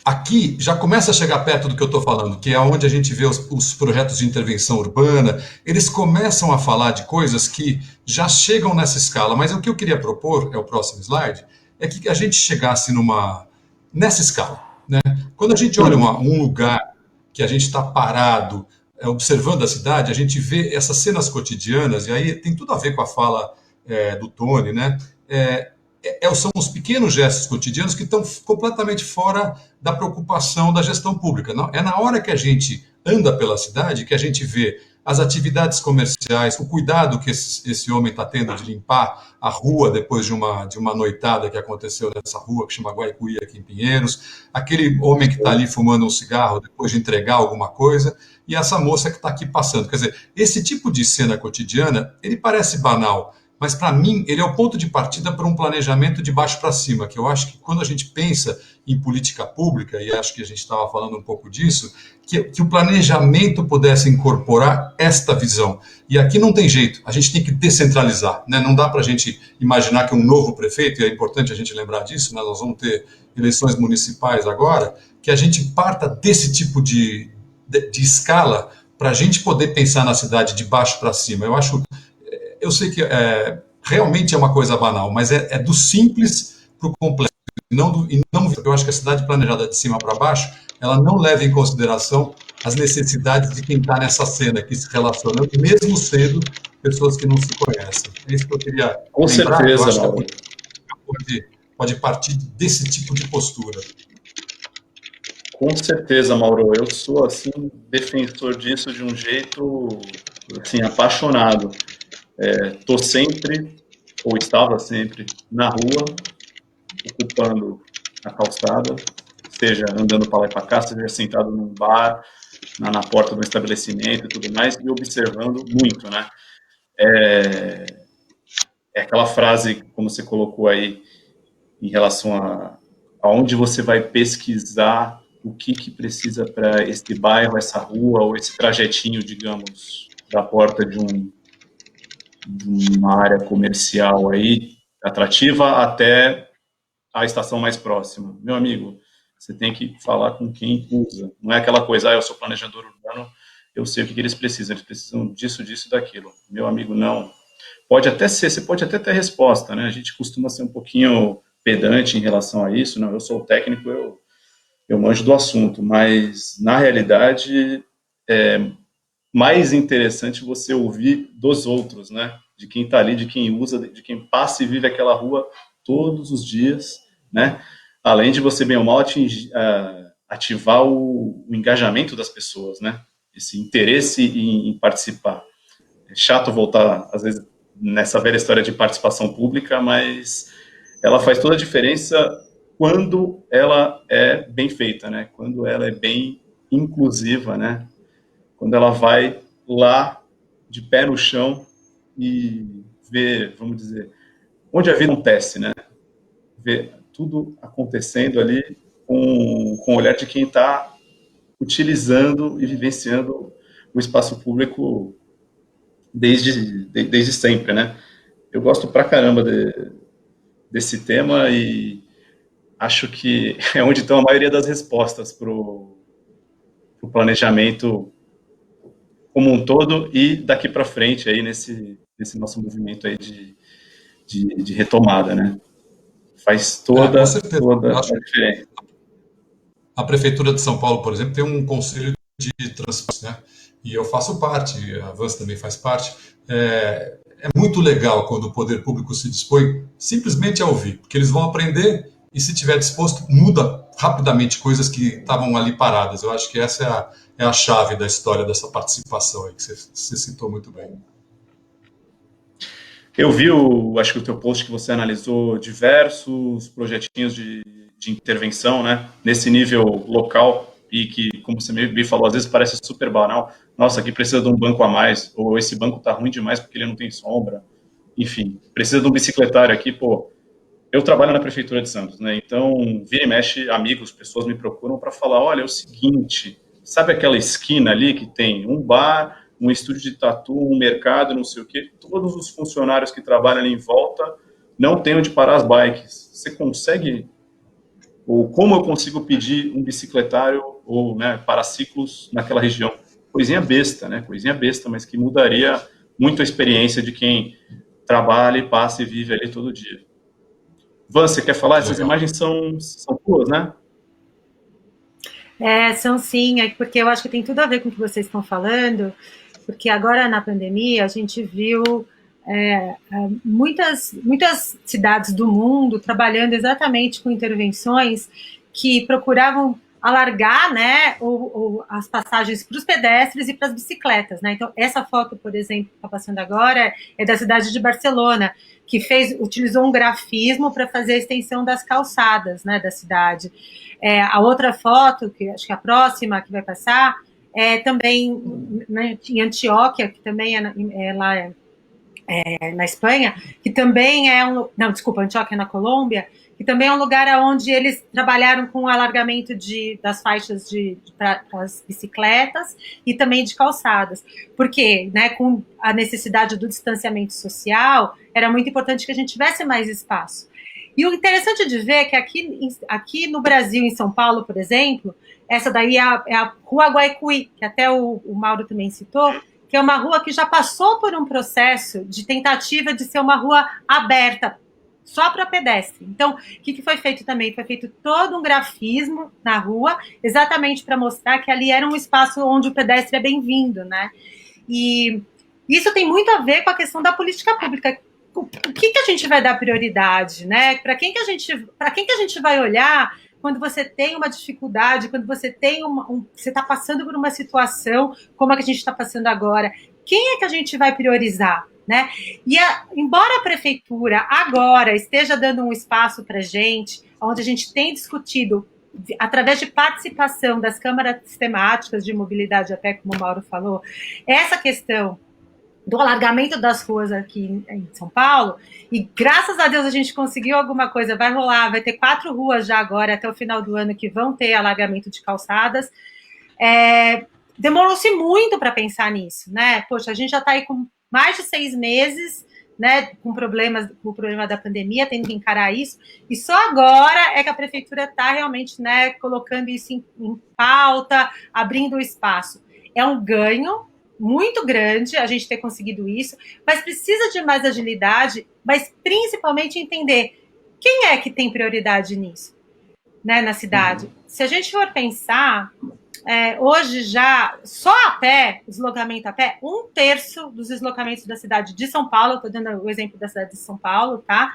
Aqui já começa a chegar perto do que eu estou falando, que é onde a gente vê os projetos de intervenção urbana, eles começam a falar de coisas que já chegam nessa escala, mas o que eu queria propor, é o próximo slide, é que a gente chegasse nessa escala, né? Quando a gente olha um lugar que a gente está parado, observando a cidade, a gente vê essas cenas cotidianas, e aí tem tudo a ver com a fala do Tony, né? São os pequenos gestos cotidianos que estão completamente fora da preocupação da gestão pública. É na hora que a gente anda pela cidade que a gente vê as atividades comerciais, o cuidado que esse homem está tendo de limpar a rua depois de uma noitada que aconteceu nessa rua, que chama Guaicuí, aqui em Pinheiros, aquele homem que está ali fumando um cigarro depois de entregar alguma coisa, e essa moça que está aqui passando. Quer dizer, esse tipo de cena cotidiana, ele parece banal, mas para mim ele é o ponto de partida para um planejamento de baixo para cima, que eu acho que quando a gente pensa em política pública, e acho que a gente estava falando um pouco disso, que o planejamento pudesse incorporar esta visão. E aqui não tem jeito, a gente tem que descentralizar, né? Não dá para a gente imaginar que um novo prefeito, e é importante a gente lembrar disso, né? Nós vamos ter eleições municipais agora, que a gente parta desse tipo de escala para a gente poder pensar na cidade de baixo para cima. Eu sei que realmente é uma coisa banal, mas é do simples para o complexo. Eu acho que a cidade planejada de cima para baixo, ela não leva em consideração as necessidades de quem está nessa cena, que se relaciona, mesmo sendo pessoas que não se conhecem. É isso que eu queria Com lembrar. certeza, eu acho que a Mauro. política pode partir desse tipo de postura. Com certeza, Mauro. Eu sou, assim, defensor disso de um jeito, assim, apaixonado. Estou sempre, ou estava sempre, na rua, ocupando a calçada, seja andando para lá e para cá, seja sentado num bar, na porta do estabelecimento e tudo mais, e observando muito, né? É aquela frase, como você colocou aí, em relação a onde você vai pesquisar o que precisa para esse bairro, essa rua, ou esse trajetinho, digamos, da porta de uma área comercial aí, atrativa, até a estação mais próxima. Meu amigo, você tem que falar com quem usa. Não é aquela coisa, eu sou planejador urbano, eu sei o que eles precisam disso, disso e daquilo. Meu amigo, não. Pode até ser, você pode até ter resposta, né? A gente costuma ser um pouquinho pedante em relação a isso, não, eu sou o técnico, eu manjo do assunto, mas, na realidade, é mais interessante você ouvir dos outros, né? De quem está ali, de quem usa, de quem passa e vive aquela rua todos os dias, né? Além de você, bem ou mal, ativar o engajamento das pessoas, né? Esse interesse em participar. É chato voltar, às vezes, nessa velha história de participação pública, mas ela faz toda a diferença quando ela é bem feita, né? Quando ela é bem inclusiva, né? Quando ela vai lá, de pé no chão, e ver, vamos dizer, onde a vida acontece, né? Ver tudo acontecendo ali com o olhar de quem está utilizando e vivenciando o espaço público desde sempre, né? Eu gosto pra caramba desse tema e acho que é onde estão a maioria das respostas para o planejamento como um todo e daqui para frente aí nesse nosso movimento aí de retomada, né? Faz Com toda certeza. toda Eu a acho que diferença. a Prefeitura de São Paulo, por exemplo, tem um conselho de transportes, né? E eu faço parte, a Vans também faz parte. É muito legal quando o poder público se dispõe simplesmente a ouvir, porque eles vão aprender e, se tiver disposto, muda rapidamente coisas que estavam ali paradas. Eu acho que essa é a chave da história dessa participação aí, que você citou muito bem. Eu vi, acho que o teu post que você analisou diversos projetinhos de intervenção, né, nesse nível local e que, como você me falou, às vezes parece super banal. Nossa, aqui precisa de um banco a mais, ou esse banco tá ruim demais porque ele não tem sombra. Enfim, precisa de um bicicletário aqui, pô. Eu trabalho na prefeitura de Santos, né? Então, vira e mexe, amigos, pessoas me procuram para falar, olha, é o seguinte, sabe aquela esquina ali que tem um bar, um estúdio de tatu, um mercado, não sei o quê, todos os funcionários que trabalham ali em volta não têm onde parar as bikes. Você consegue, ou como eu consigo pedir um bicicletário ou, né, paraciclos naquela região? Coisinha besta, né? Coisinha besta, mas que mudaria muito a experiência de quem trabalha e passa e vive ali todo dia. Van, você quer falar? Que Essas legal. imagens são tuas, né? São sim, porque eu acho que tem tudo a ver com o que vocês estão falando, porque agora na pandemia a gente viu muitas cidades do mundo trabalhando exatamente com intervenções que procuravam alargar, né, as passagens para os pedestres e para as bicicletas, né? Então essa foto, por exemplo, que está passando agora é da cidade de Barcelona, que utilizou um grafismo para fazer a extensão das calçadas, né, da cidade. A outra foto, que acho que é a próxima que vai passar, é também, né, em Antioquia, que também é lá na Espanha, que também não, desculpa, Antioquia na Colômbia, que também é um lugar onde eles trabalharam com o alargamento das faixas para as bicicletas e também de calçadas. Porque, né, com a necessidade do distanciamento social, era muito importante que a gente tivesse mais espaço. E o interessante de ver é que aqui no Brasil, em São Paulo, por exemplo, essa daí é a Rua Guaicuí, que até o Mauro também citou, que é uma rua que já passou por um processo de tentativa de ser uma rua aberta, só para pedestre. Então, o que foi feito também? Foi feito todo um grafismo na rua, exatamente para mostrar que ali era um espaço onde o pedestre é bem-vindo, né? E isso tem muito a ver com a questão da política pública. O que a gente vai dar prioridade, né? Para quem que a gente vai olhar quando você tem uma dificuldade, quando você tem você está passando por uma situação como a que a gente está passando agora? Quem é que a gente vai priorizar, né? E embora a prefeitura agora esteja dando um espaço para a gente, onde a gente tem discutido através de participação das câmaras temáticas de mobilidade, até como o Mauro falou, essa questão do alargamento das ruas aqui em São Paulo, e graças a Deus a gente conseguiu alguma coisa, vai rolar, vai ter 4 ruas já agora, até o final do ano, que vão ter alargamento de calçadas. Demorou-se muito para pensar nisso, né? Poxa, a gente já está aí com mais de 6 meses, né, com o problema da pandemia, tendo que encarar isso, e só agora é que a prefeitura está realmente, né, colocando isso em pauta, abrindo o espaço. É um ganho muito grande a gente ter conseguido isso, mas precisa de mais agilidade, mas principalmente entender quem é que tem prioridade nisso, né, na cidade. Se a gente for pensar, hoje já, só a pé, deslocamento a pé, 1/3 dos deslocamentos da cidade de São Paulo, estou dando o exemplo da cidade de São Paulo, tá?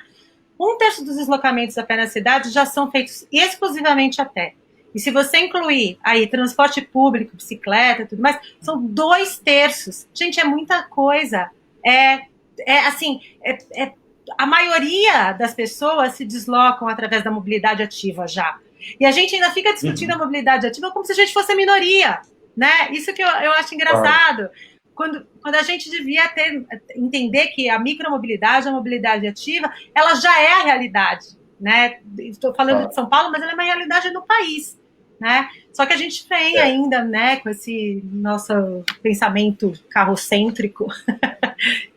1/3 dos deslocamentos a pé na cidade já são feitos exclusivamente a pé. E se você incluir aí transporte público, bicicleta, tudo mais, são 2/3. Gente, é muita coisa. A maioria das pessoas se deslocam através da mobilidade ativa já. E a gente ainda fica discutindo a mobilidade ativa como se a gente fosse a minoria, né? Isso que eu acho engraçado. quando a gente devia entender que a micromobilidade, a mobilidade ativa, ela já é a realidade, né? Estou falando de São Paulo, mas ela é uma realidade no país, né? Só que a gente vem ainda, né, com esse nosso pensamento carrocêntrico,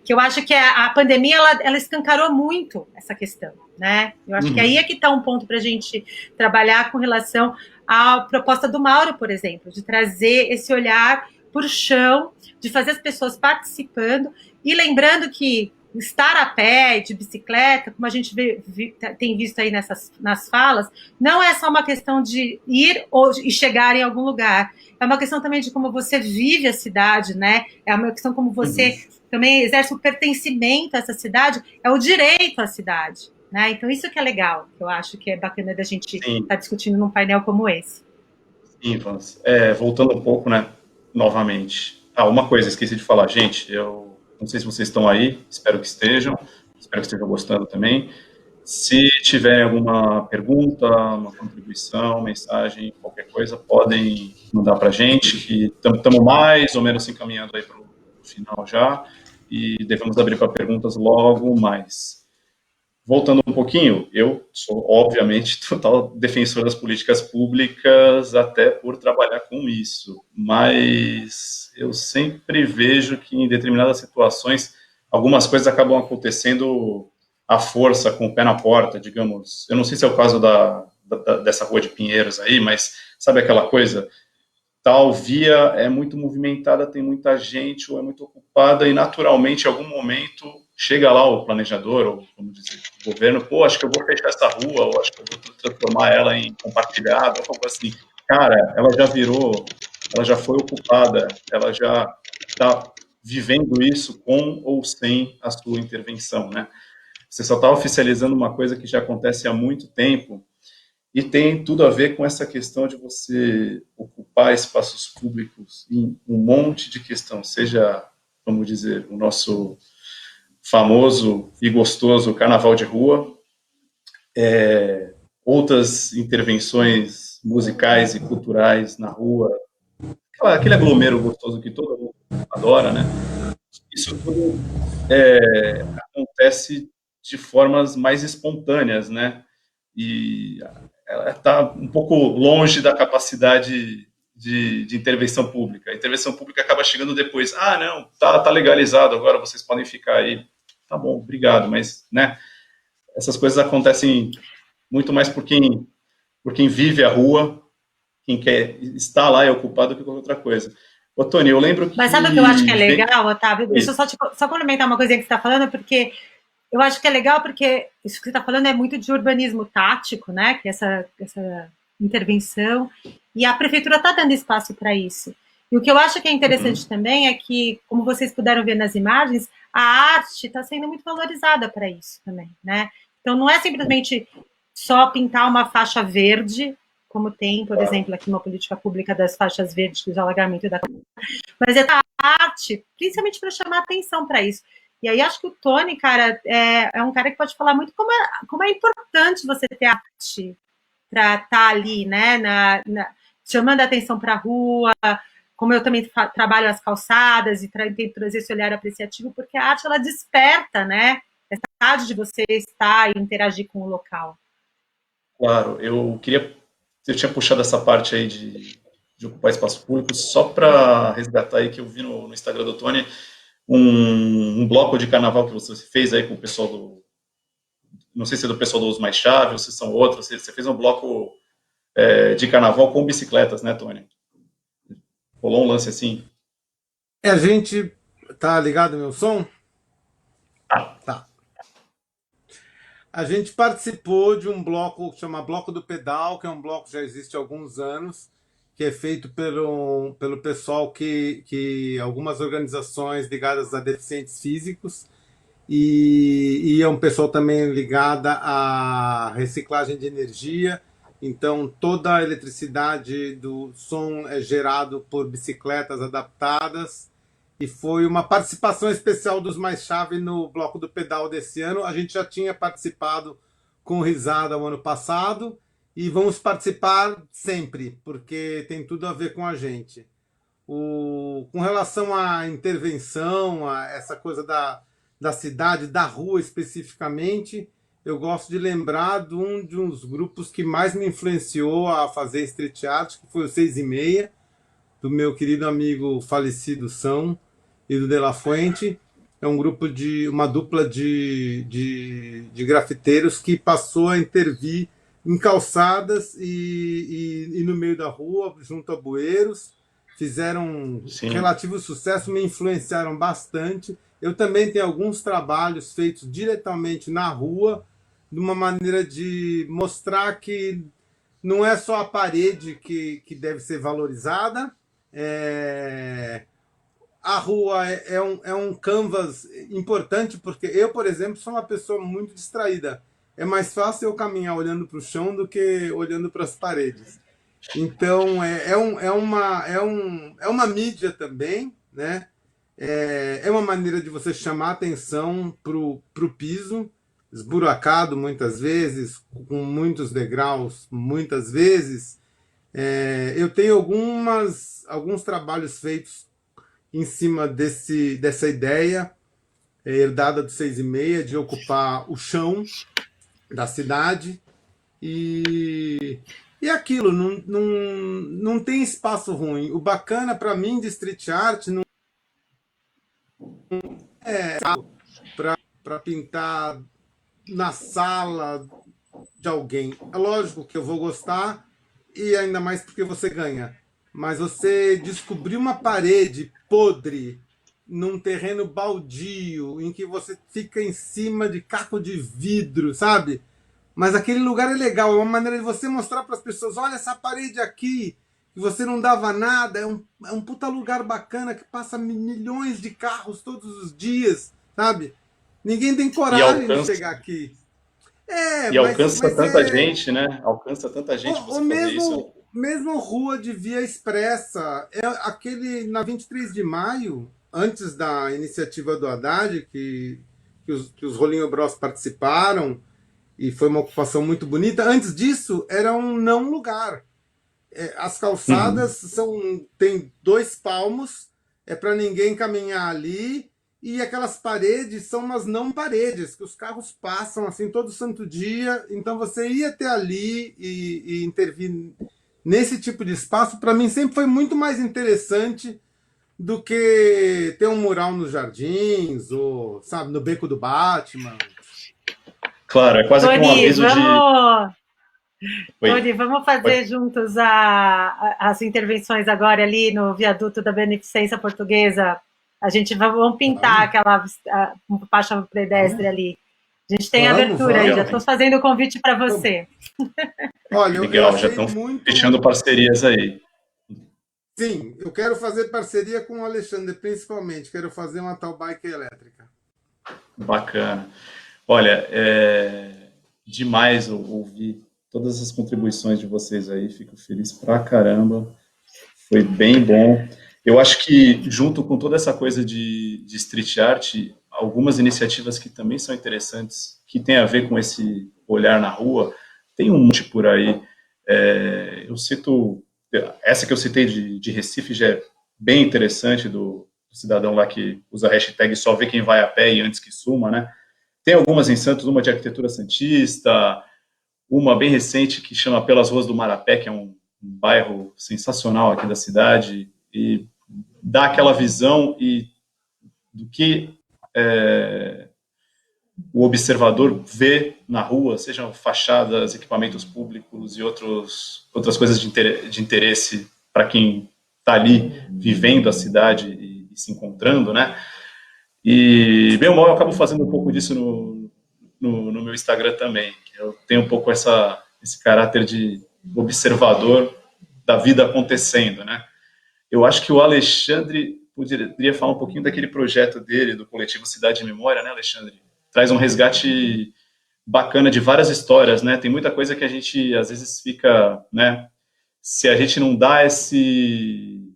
que eu acho que a pandemia ela escancarou muito essa questão, né? Eu acho que aí é que está um ponto para a gente trabalhar com relação à proposta do Mauro, por exemplo, de trazer esse olhar por chão, de fazer as pessoas participando e lembrando que estar a pé, de bicicleta, como a gente tem visto aí nas falas, não é só uma questão de ir e chegar em algum lugar, é uma questão também de como você vive a cidade, né? É uma questão como você também exerce o pertencimento a essa cidade, é o direito à cidade, né? Então isso que é legal, que eu acho que é bacana da gente estar discutindo num painel como esse. Sim, Vans. Voltando um pouco, né, novamente. Uma coisa, esqueci de falar, gente, eu não sei se vocês estão aí, espero que estejam gostando também. Se tiverem alguma pergunta, uma contribuição, mensagem, qualquer coisa, podem mandar para a gente, que estamos mais ou menos se encaminhando aí para o final já, e devemos abrir para perguntas logo mais. Voltando um pouquinho, eu sou, obviamente, total defensor das políticas públicas, até por trabalhar com isso, mas eu sempre vejo que, em determinadas situações, algumas coisas acabam acontecendo à força, com o pé na porta, digamos. Eu não sei se é o caso dessa rua de Pinheiros aí, mas sabe aquela coisa? Tal via é muito movimentada, tem muita gente, ou é muito ocupada, e naturalmente, em algum momento, chega lá o planejador, ou, vamos dizer, o governo, acho que eu vou fechar essa rua, ou acho que eu vou transformar ela em compartilhada, ou algo assim. Cara, ela já virou, ela já foi ocupada, ela já está vivendo isso com ou sem a sua intervenção, né? Você só está oficializando uma coisa que já acontece há muito tempo, e tem tudo a ver com essa questão de você ocupar espaços públicos em um monte de questão, seja, vamos dizer, o nosso famoso e gostoso carnaval de rua, outras intervenções musicais e culturais na rua, aquele aglomero gostoso que todo mundo adora, né? Isso tudo acontece de formas mais espontâneas, né? E ela está um pouco longe da capacidade de intervenção pública. A intervenção pública acaba chegando depois. Não, tá legalizado agora, vocês podem ficar aí. Tá bom, obrigado, mas, né, essas coisas acontecem muito mais por quem vive a rua, quem quer estar lá e ocupado, do que qualquer outra coisa. Ô, Tony, eu lembro que... Mas sabe o que eu acho que é legal, Otávio? Deixa eu só complementar uma coisinha que você está falando, porque eu acho que é legal porque isso que você está falando é muito de urbanismo tático, né? Que é essa intervenção, e a prefeitura está dando espaço para isso. E o que eu acho que é interessante também é que, como vocês puderam ver nas imagens, a arte está sendo muito valorizada para isso também, né? Então não é simplesmente só pintar uma faixa verde, como tem, por exemplo, aqui uma política pública das faixas verdes do alagamento da... Mas é a arte, principalmente para chamar atenção para isso. E aí acho que o Tony, cara, é um cara que pode falar muito como é importante você ter arte para estar ali, né, chamando a atenção para a rua, como eu também trabalho as calçadas e tento trazer esse olhar apreciativo, porque a arte, ela desperta, né, essa vontade de você estar e interagir com o local. Claro, eu tinha puxado essa parte aí de ocupar espaço público só para resgatar aí que eu vi no Instagram do Tony um bloco de carnaval que você fez aí com o pessoal não sei se é do pessoal dos Mais Chave ou se são outros, você fez um bloco de carnaval com bicicletas, né, Tony? Rolou um lance assim? A gente... Tá ligado meu som? Tá. A gente participou de um bloco que chama Bloco do Pedal, que é um bloco que já existe há alguns anos, que é feito pelo pessoal que algumas organizações ligadas a deficientes físicos e é um pessoal também ligado à reciclagem de energia. Então, toda a eletricidade do som é gerado por bicicletas adaptadas e foi uma participação especial dos Mais Chave no Bloco do Pedal desse ano. A gente já tinha participado com Risada o ano passado e vamos participar sempre, porque tem tudo a ver com a gente. Com relação à intervenção, a essa coisa da cidade, da rua especificamente, eu gosto de lembrar de um dos grupos que mais me influenciou a fazer street art, que foi o 6 e meia, do meu querido amigo falecido São e do De La Fuente. É um grupo uma dupla de grafiteiros que passou a intervir em calçadas e no meio da rua, junto a bueiros. Fizeram relativo sucesso, me influenciaram bastante. Eu também tenho alguns trabalhos feitos diretamente na rua, de uma maneira de mostrar que não é só a parede que deve ser valorizada. A rua é um canvas importante, porque eu, por exemplo, sou uma pessoa muito distraída. É mais fácil eu caminhar olhando para o chão do que olhando para as paredes. Então, é uma mídia também, né? É uma maneira de você chamar atenção para o piso, esburacado muitas vezes, com muitos degraus muitas vezes. Eu tenho alguns trabalhos feitos em cima dessa ideia herdada do 6 e meia, de ocupar o chão da cidade. E aquilo, não tem espaço ruim. O bacana para mim de street art não é para pintar na sala de alguém. É lógico que eu vou gostar, e ainda mais porque você ganha. Mas você descobrir uma parede podre num terreno baldio, em que você fica em cima de caco de vidro, sabe? Mas aquele lugar é legal, é uma maneira de você mostrar para as pessoas, olha essa parede aqui, que você não dava nada, é um puta lugar bacana que passa milhões de carros todos os dias, sabe? Ninguém tem coragem de chegar aqui. E alcança tanta gente, né? Alcança tanta gente você fazer isso. Mesmo Rua de Via Expressa, aquele na 23 de maio, antes da iniciativa do Haddad, que os Rolinho Bros participaram, e foi uma ocupação muito bonita. Antes disso, era um não lugar. As calçadas tem 2 palmos, é para ninguém caminhar ali, e aquelas paredes são umas não paredes, que os carros passam assim todo santo dia. Então você ia até ali e intervir nesse tipo de espaço, para mim sempre foi muito mais interessante do que ter um mural nos jardins, ou, sabe, no Beco do Batman. Claro, é quase que um aviso Tony, vamos fazer juntos as intervenções agora ali no viaduto da Beneficência Portuguesa. Vamos pintar aquela faixa pedestre ali. A gente tem abertura aí, já estou fazendo o convite para você. Olha, legal, já estão fechando parcerias aí. Sim, eu quero fazer parceria com o Alexandre, principalmente. Quero fazer uma tal bike elétrica. Bacana. Olha, demais ouvir todas essas contribuições de vocês aí. Fico feliz pra caramba. Foi bem bom. Eu acho que, junto com toda essa coisa de street art, algumas iniciativas que também são interessantes, que tem a ver com esse olhar na rua, tem um monte por aí. Eu cito, essa que eu citei de Recife já é bem interessante, do cidadão lá que usa a hashtag só vê quem vai a pé e antes que suma, né? Tem algumas em Santos, uma de arquitetura santista, uma bem recente que chama Pelas Ruas do Marapé, que é um bairro sensacional aqui da cidade, e dá aquela visão do que o observador vê na rua, sejam fachadas, equipamentos públicos e outras coisas de interesse para quem está ali vivendo a cidade e se encontrando, né? E, bem ou mal, eu acabo fazendo um pouco disso no meu Instagram também. Eu tenho um pouco esse caráter de observador da vida acontecendo, né? Eu acho que o Alexandre poderia falar um pouquinho daquele projeto dele, do coletivo Cidade e Memória, né, Alexandre? Traz um resgate bacana de várias histórias, né? Tem muita coisa que a gente, às vezes, fica, né? Se a gente não dá se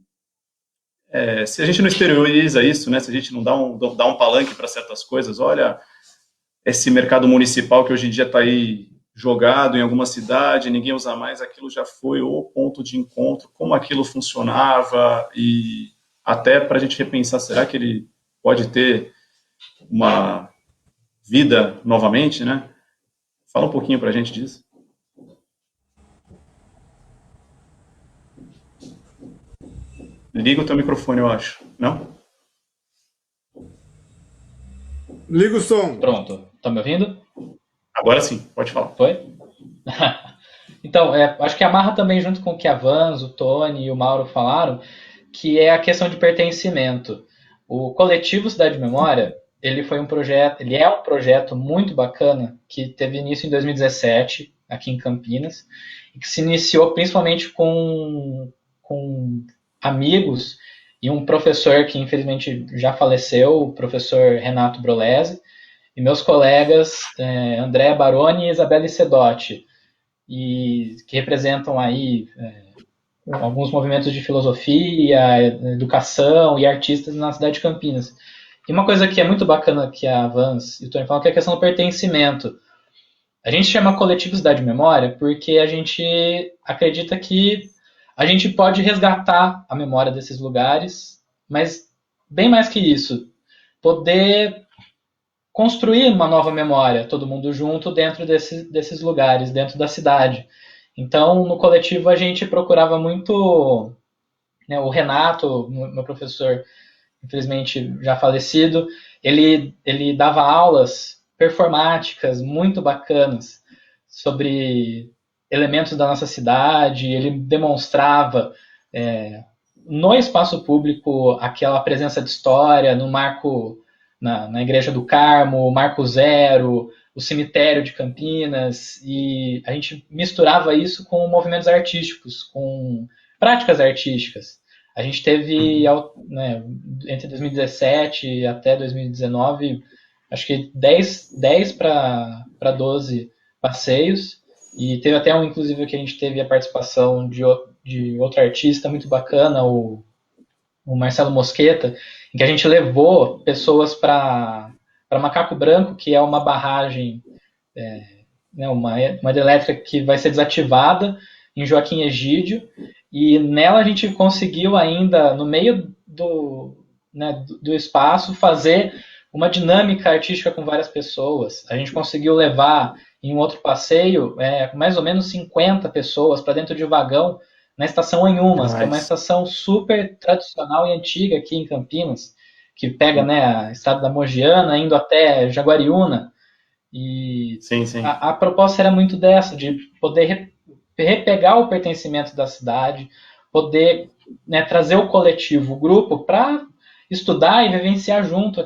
a gente não exterioriza isso, né? Se a gente não dá um palanque para certas coisas, olha, esse mercado municipal que hoje em dia está aí jogado em alguma cidade, ninguém usa mais, aquilo já foi o ponto de encontro, como aquilo funcionava, e até para a gente repensar, será que ele pode ter uma vida novamente, né? Fala um pouquinho para a gente disso. Liga o teu microfone, eu acho. Não? Liga o som. Pronto. Tá me ouvindo? Agora sim, pode falar. Foi? Então, acho que amarra também junto com o que a Vans, o Tony e o Mauro falaram, que é a questão de pertencimento. O coletivo Cidade de Memória, ele é um projeto muito bacana que teve início em 2017 aqui em Campinas e que se iniciou principalmente com amigos e um professor que infelizmente já faleceu, o professor Renato Brolese, e meus colegas André Baroni e Isabelle Sedotti, e que representam aí alguns movimentos de filosofia, educação e artistas na cidade de Campinas. E uma coisa que é muito bacana que a Vans e o Tony falam, que é a questão do pertencimento. A gente chama coletivo Cidade de Memória porque a gente acredita que a gente pode resgatar a memória desses lugares, mas bem mais que isso, poder construir uma nova memória, todo mundo junto dentro desses lugares, dentro da cidade. Então, no coletivo, a gente procurava muito, né, o Renato, meu professor, infelizmente já falecido, ele dava aulas performáticas muito bacanas sobre elementos da nossa cidade, ele demonstrava no espaço público aquela presença de história, no marco, na Igreja do Carmo, Marco Zero, o cemitério de Campinas, e a gente misturava isso com movimentos artísticos, com práticas artísticas. A gente teve, né, entre 2017 até 2019, acho que 10 para 12 passeios, e teve até um, inclusive, que a gente teve a participação de outro artista muito bacana, o Marcelo Mosqueta, em que a gente levou pessoas para Macaco Branco, que é uma barragem, né, uma hidrelétrica que vai ser desativada em Joaquim Egídio, e nela a gente conseguiu ainda, no meio do espaço, fazer uma dinâmica artística com várias pessoas. A gente conseguiu levar, em um outro passeio, mais ou menos 50 pessoas para dentro de um vagão, na estação Anhumas, que é uma estação super tradicional e antiga aqui em Campinas, que pega, né, a estrada da Mogiana, indo até Jaguariúna. E sim. A proposta era muito dessa, de poder repegar o pertencimento da cidade, poder, né, trazer o coletivo, o grupo, para estudar e vivenciar junto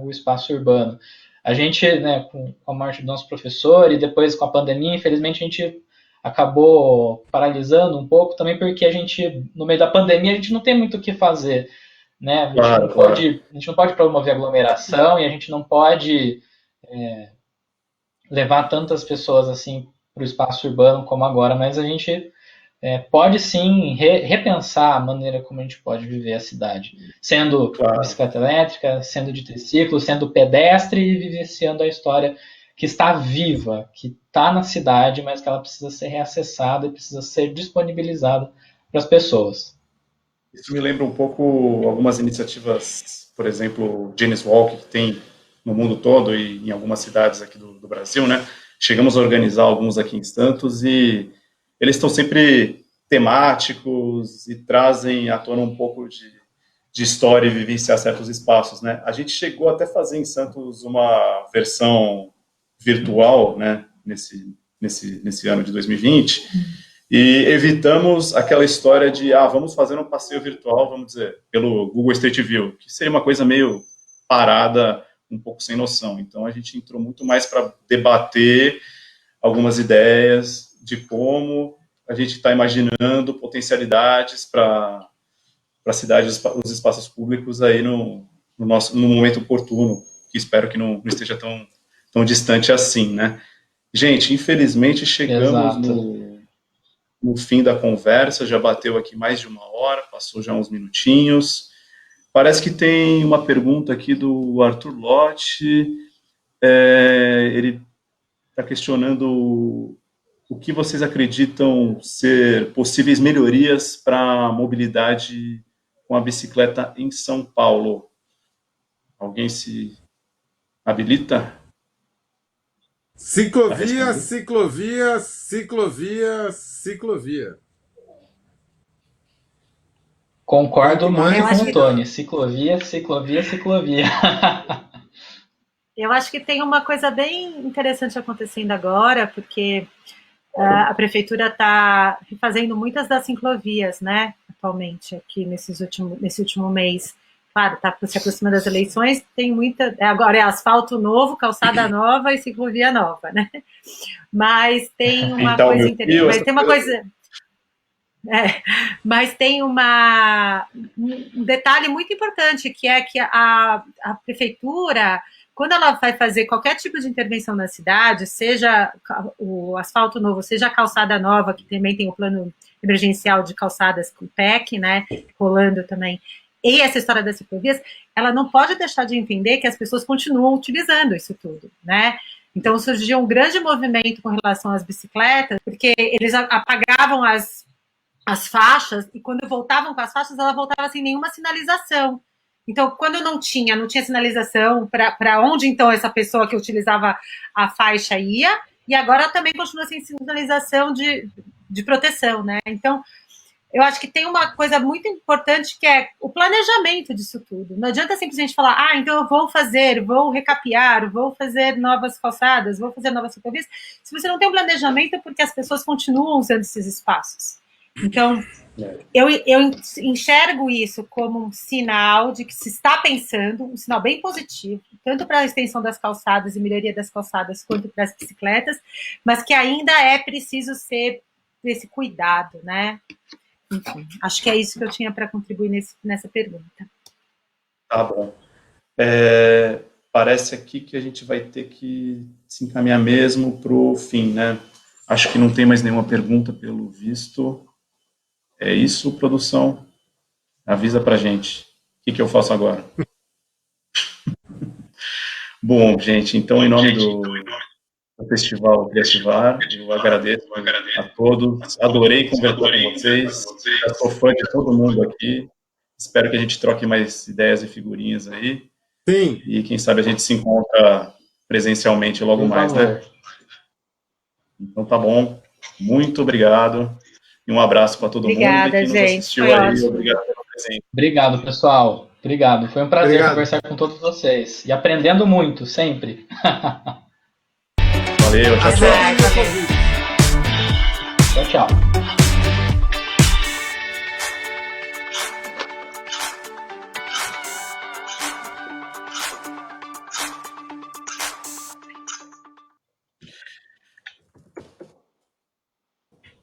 o espaço urbano. A gente, né, com a morte do nosso professor e depois com a pandemia, infelizmente a gente acabou paralisando um pouco, também porque a gente, no meio da pandemia, a gente não tem muito o que fazer, né? A gente não pode promover aglomeração e a gente não pode levar tantas pessoas assim para o espaço urbano como agora, mas a gente pode sim repensar a maneira como a gente pode viver a cidade, sendo bicicleta elétrica, sendo de triciclo, sendo pedestre e vivenciando a história que está viva, que está na cidade, mas que ela precisa ser reacessada e precisa ser disponibilizada para as pessoas. Isso me lembra um pouco algumas iniciativas, por exemplo, Janis Walk, que tem no mundo todo e em algumas cidades aqui do Brasil, né? Chegamos a organizar alguns aqui em Santos e eles estão sempre temáticos e trazem à tona um pouco de história e vivenciar certos espaços, né? A gente chegou até a fazer em Santos uma versão virtual, né, nesse ano de 2020, e evitamos aquela história de, vamos fazer um passeio virtual, vamos dizer, pelo Google Street View, que seria uma coisa meio parada, um pouco sem noção. Então, a gente entrou muito mais para debater algumas ideias de como a gente está imaginando potencialidades para a cidade, os espaços públicos aí no momento oportuno, que espero que não esteja tão distante assim, né? Gente, infelizmente chegamos no fim da conversa, já bateu aqui mais de 1 hora, passou já uns minutinhos. Parece que tem uma pergunta aqui do Arthur Lotti, ele está questionando o que vocês acreditam ser possíveis melhorias para a mobilidade com a bicicleta em São Paulo. Alguém se habilita? Ciclovia, ciclovia, ciclovia, ciclovia. Concordo muito com que- o Tony. Ciclovia, ciclovia, ciclovia. Eu acho que tem uma coisa bem interessante acontecendo agora, porque a prefeitura está fazendo muitas das ciclovias, né, atualmente, aqui nesse último mês. Claro, está se aproximando das eleições, tem muita... Agora é asfalto novo, calçada nova e ciclovia nova, né? Mas tem uma Então, coisa meu interessante. Deus, Mas tem uma coisa... mas tem um detalhe muito importante, que é que a prefeitura, quando ela vai fazer qualquer tipo de intervenção na cidade, seja o asfalto novo, seja a calçada nova, que também tem o plano emergencial de calçadas com o PEC, né, rolando também, e essa história das ciclovias, ela não pode deixar de entender que as pessoas continuam utilizando isso tudo, né? Então surgiu um grande movimento com relação às bicicletas, porque eles apagavam as faixas, e quando voltavam com as faixas, ela voltava sem nenhuma sinalização. Então, quando não tinha sinalização para onde, então, essa pessoa que utilizava a faixa ia, e agora também continua sem sinalização de proteção, né? Então, eu acho que tem uma coisa muito importante, que é o planejamento disso tudo. Não adianta simplesmente falar, então eu vou recapear, vou fazer novas calçadas, vou fazer novas ciclovias. Se você não tem um planejamento, é porque as pessoas continuam usando esses espaços. Então, eu enxergo isso como um sinal de que se está pensando, um sinal bem positivo, tanto para a extensão das calçadas e melhoria das calçadas, quanto para as bicicletas, mas que ainda é preciso ter esse cuidado, né? Enfim, acho que é isso que eu tinha para contribuir nessa pergunta. Tá bom. Parece aqui que a gente vai ter que se encaminhar mesmo para o fim, né? Acho que não tem mais nenhuma pergunta, pelo visto. É isso, produção? Avisa pra gente. O que eu faço agora? Bom, gente, então, em nome do Festival Criativar, eu agradeço a todos. Adorei conversar com vocês. Eu sou fã de todo mundo aqui. Espero que a gente troque mais ideias e figurinhas aí. Sim. E quem sabe a gente se encontra presencialmente logo mais, né? Então tá bom. Muito obrigado. E um abraço para todo mundo e quem nos assistiu aí. Ótimo. Obrigado pelo presente. Obrigado, pessoal. Obrigado. Foi um prazer conversar com todos vocês. E aprendendo muito, sempre. Valeu, tchau, tchau. Tchau, tchau.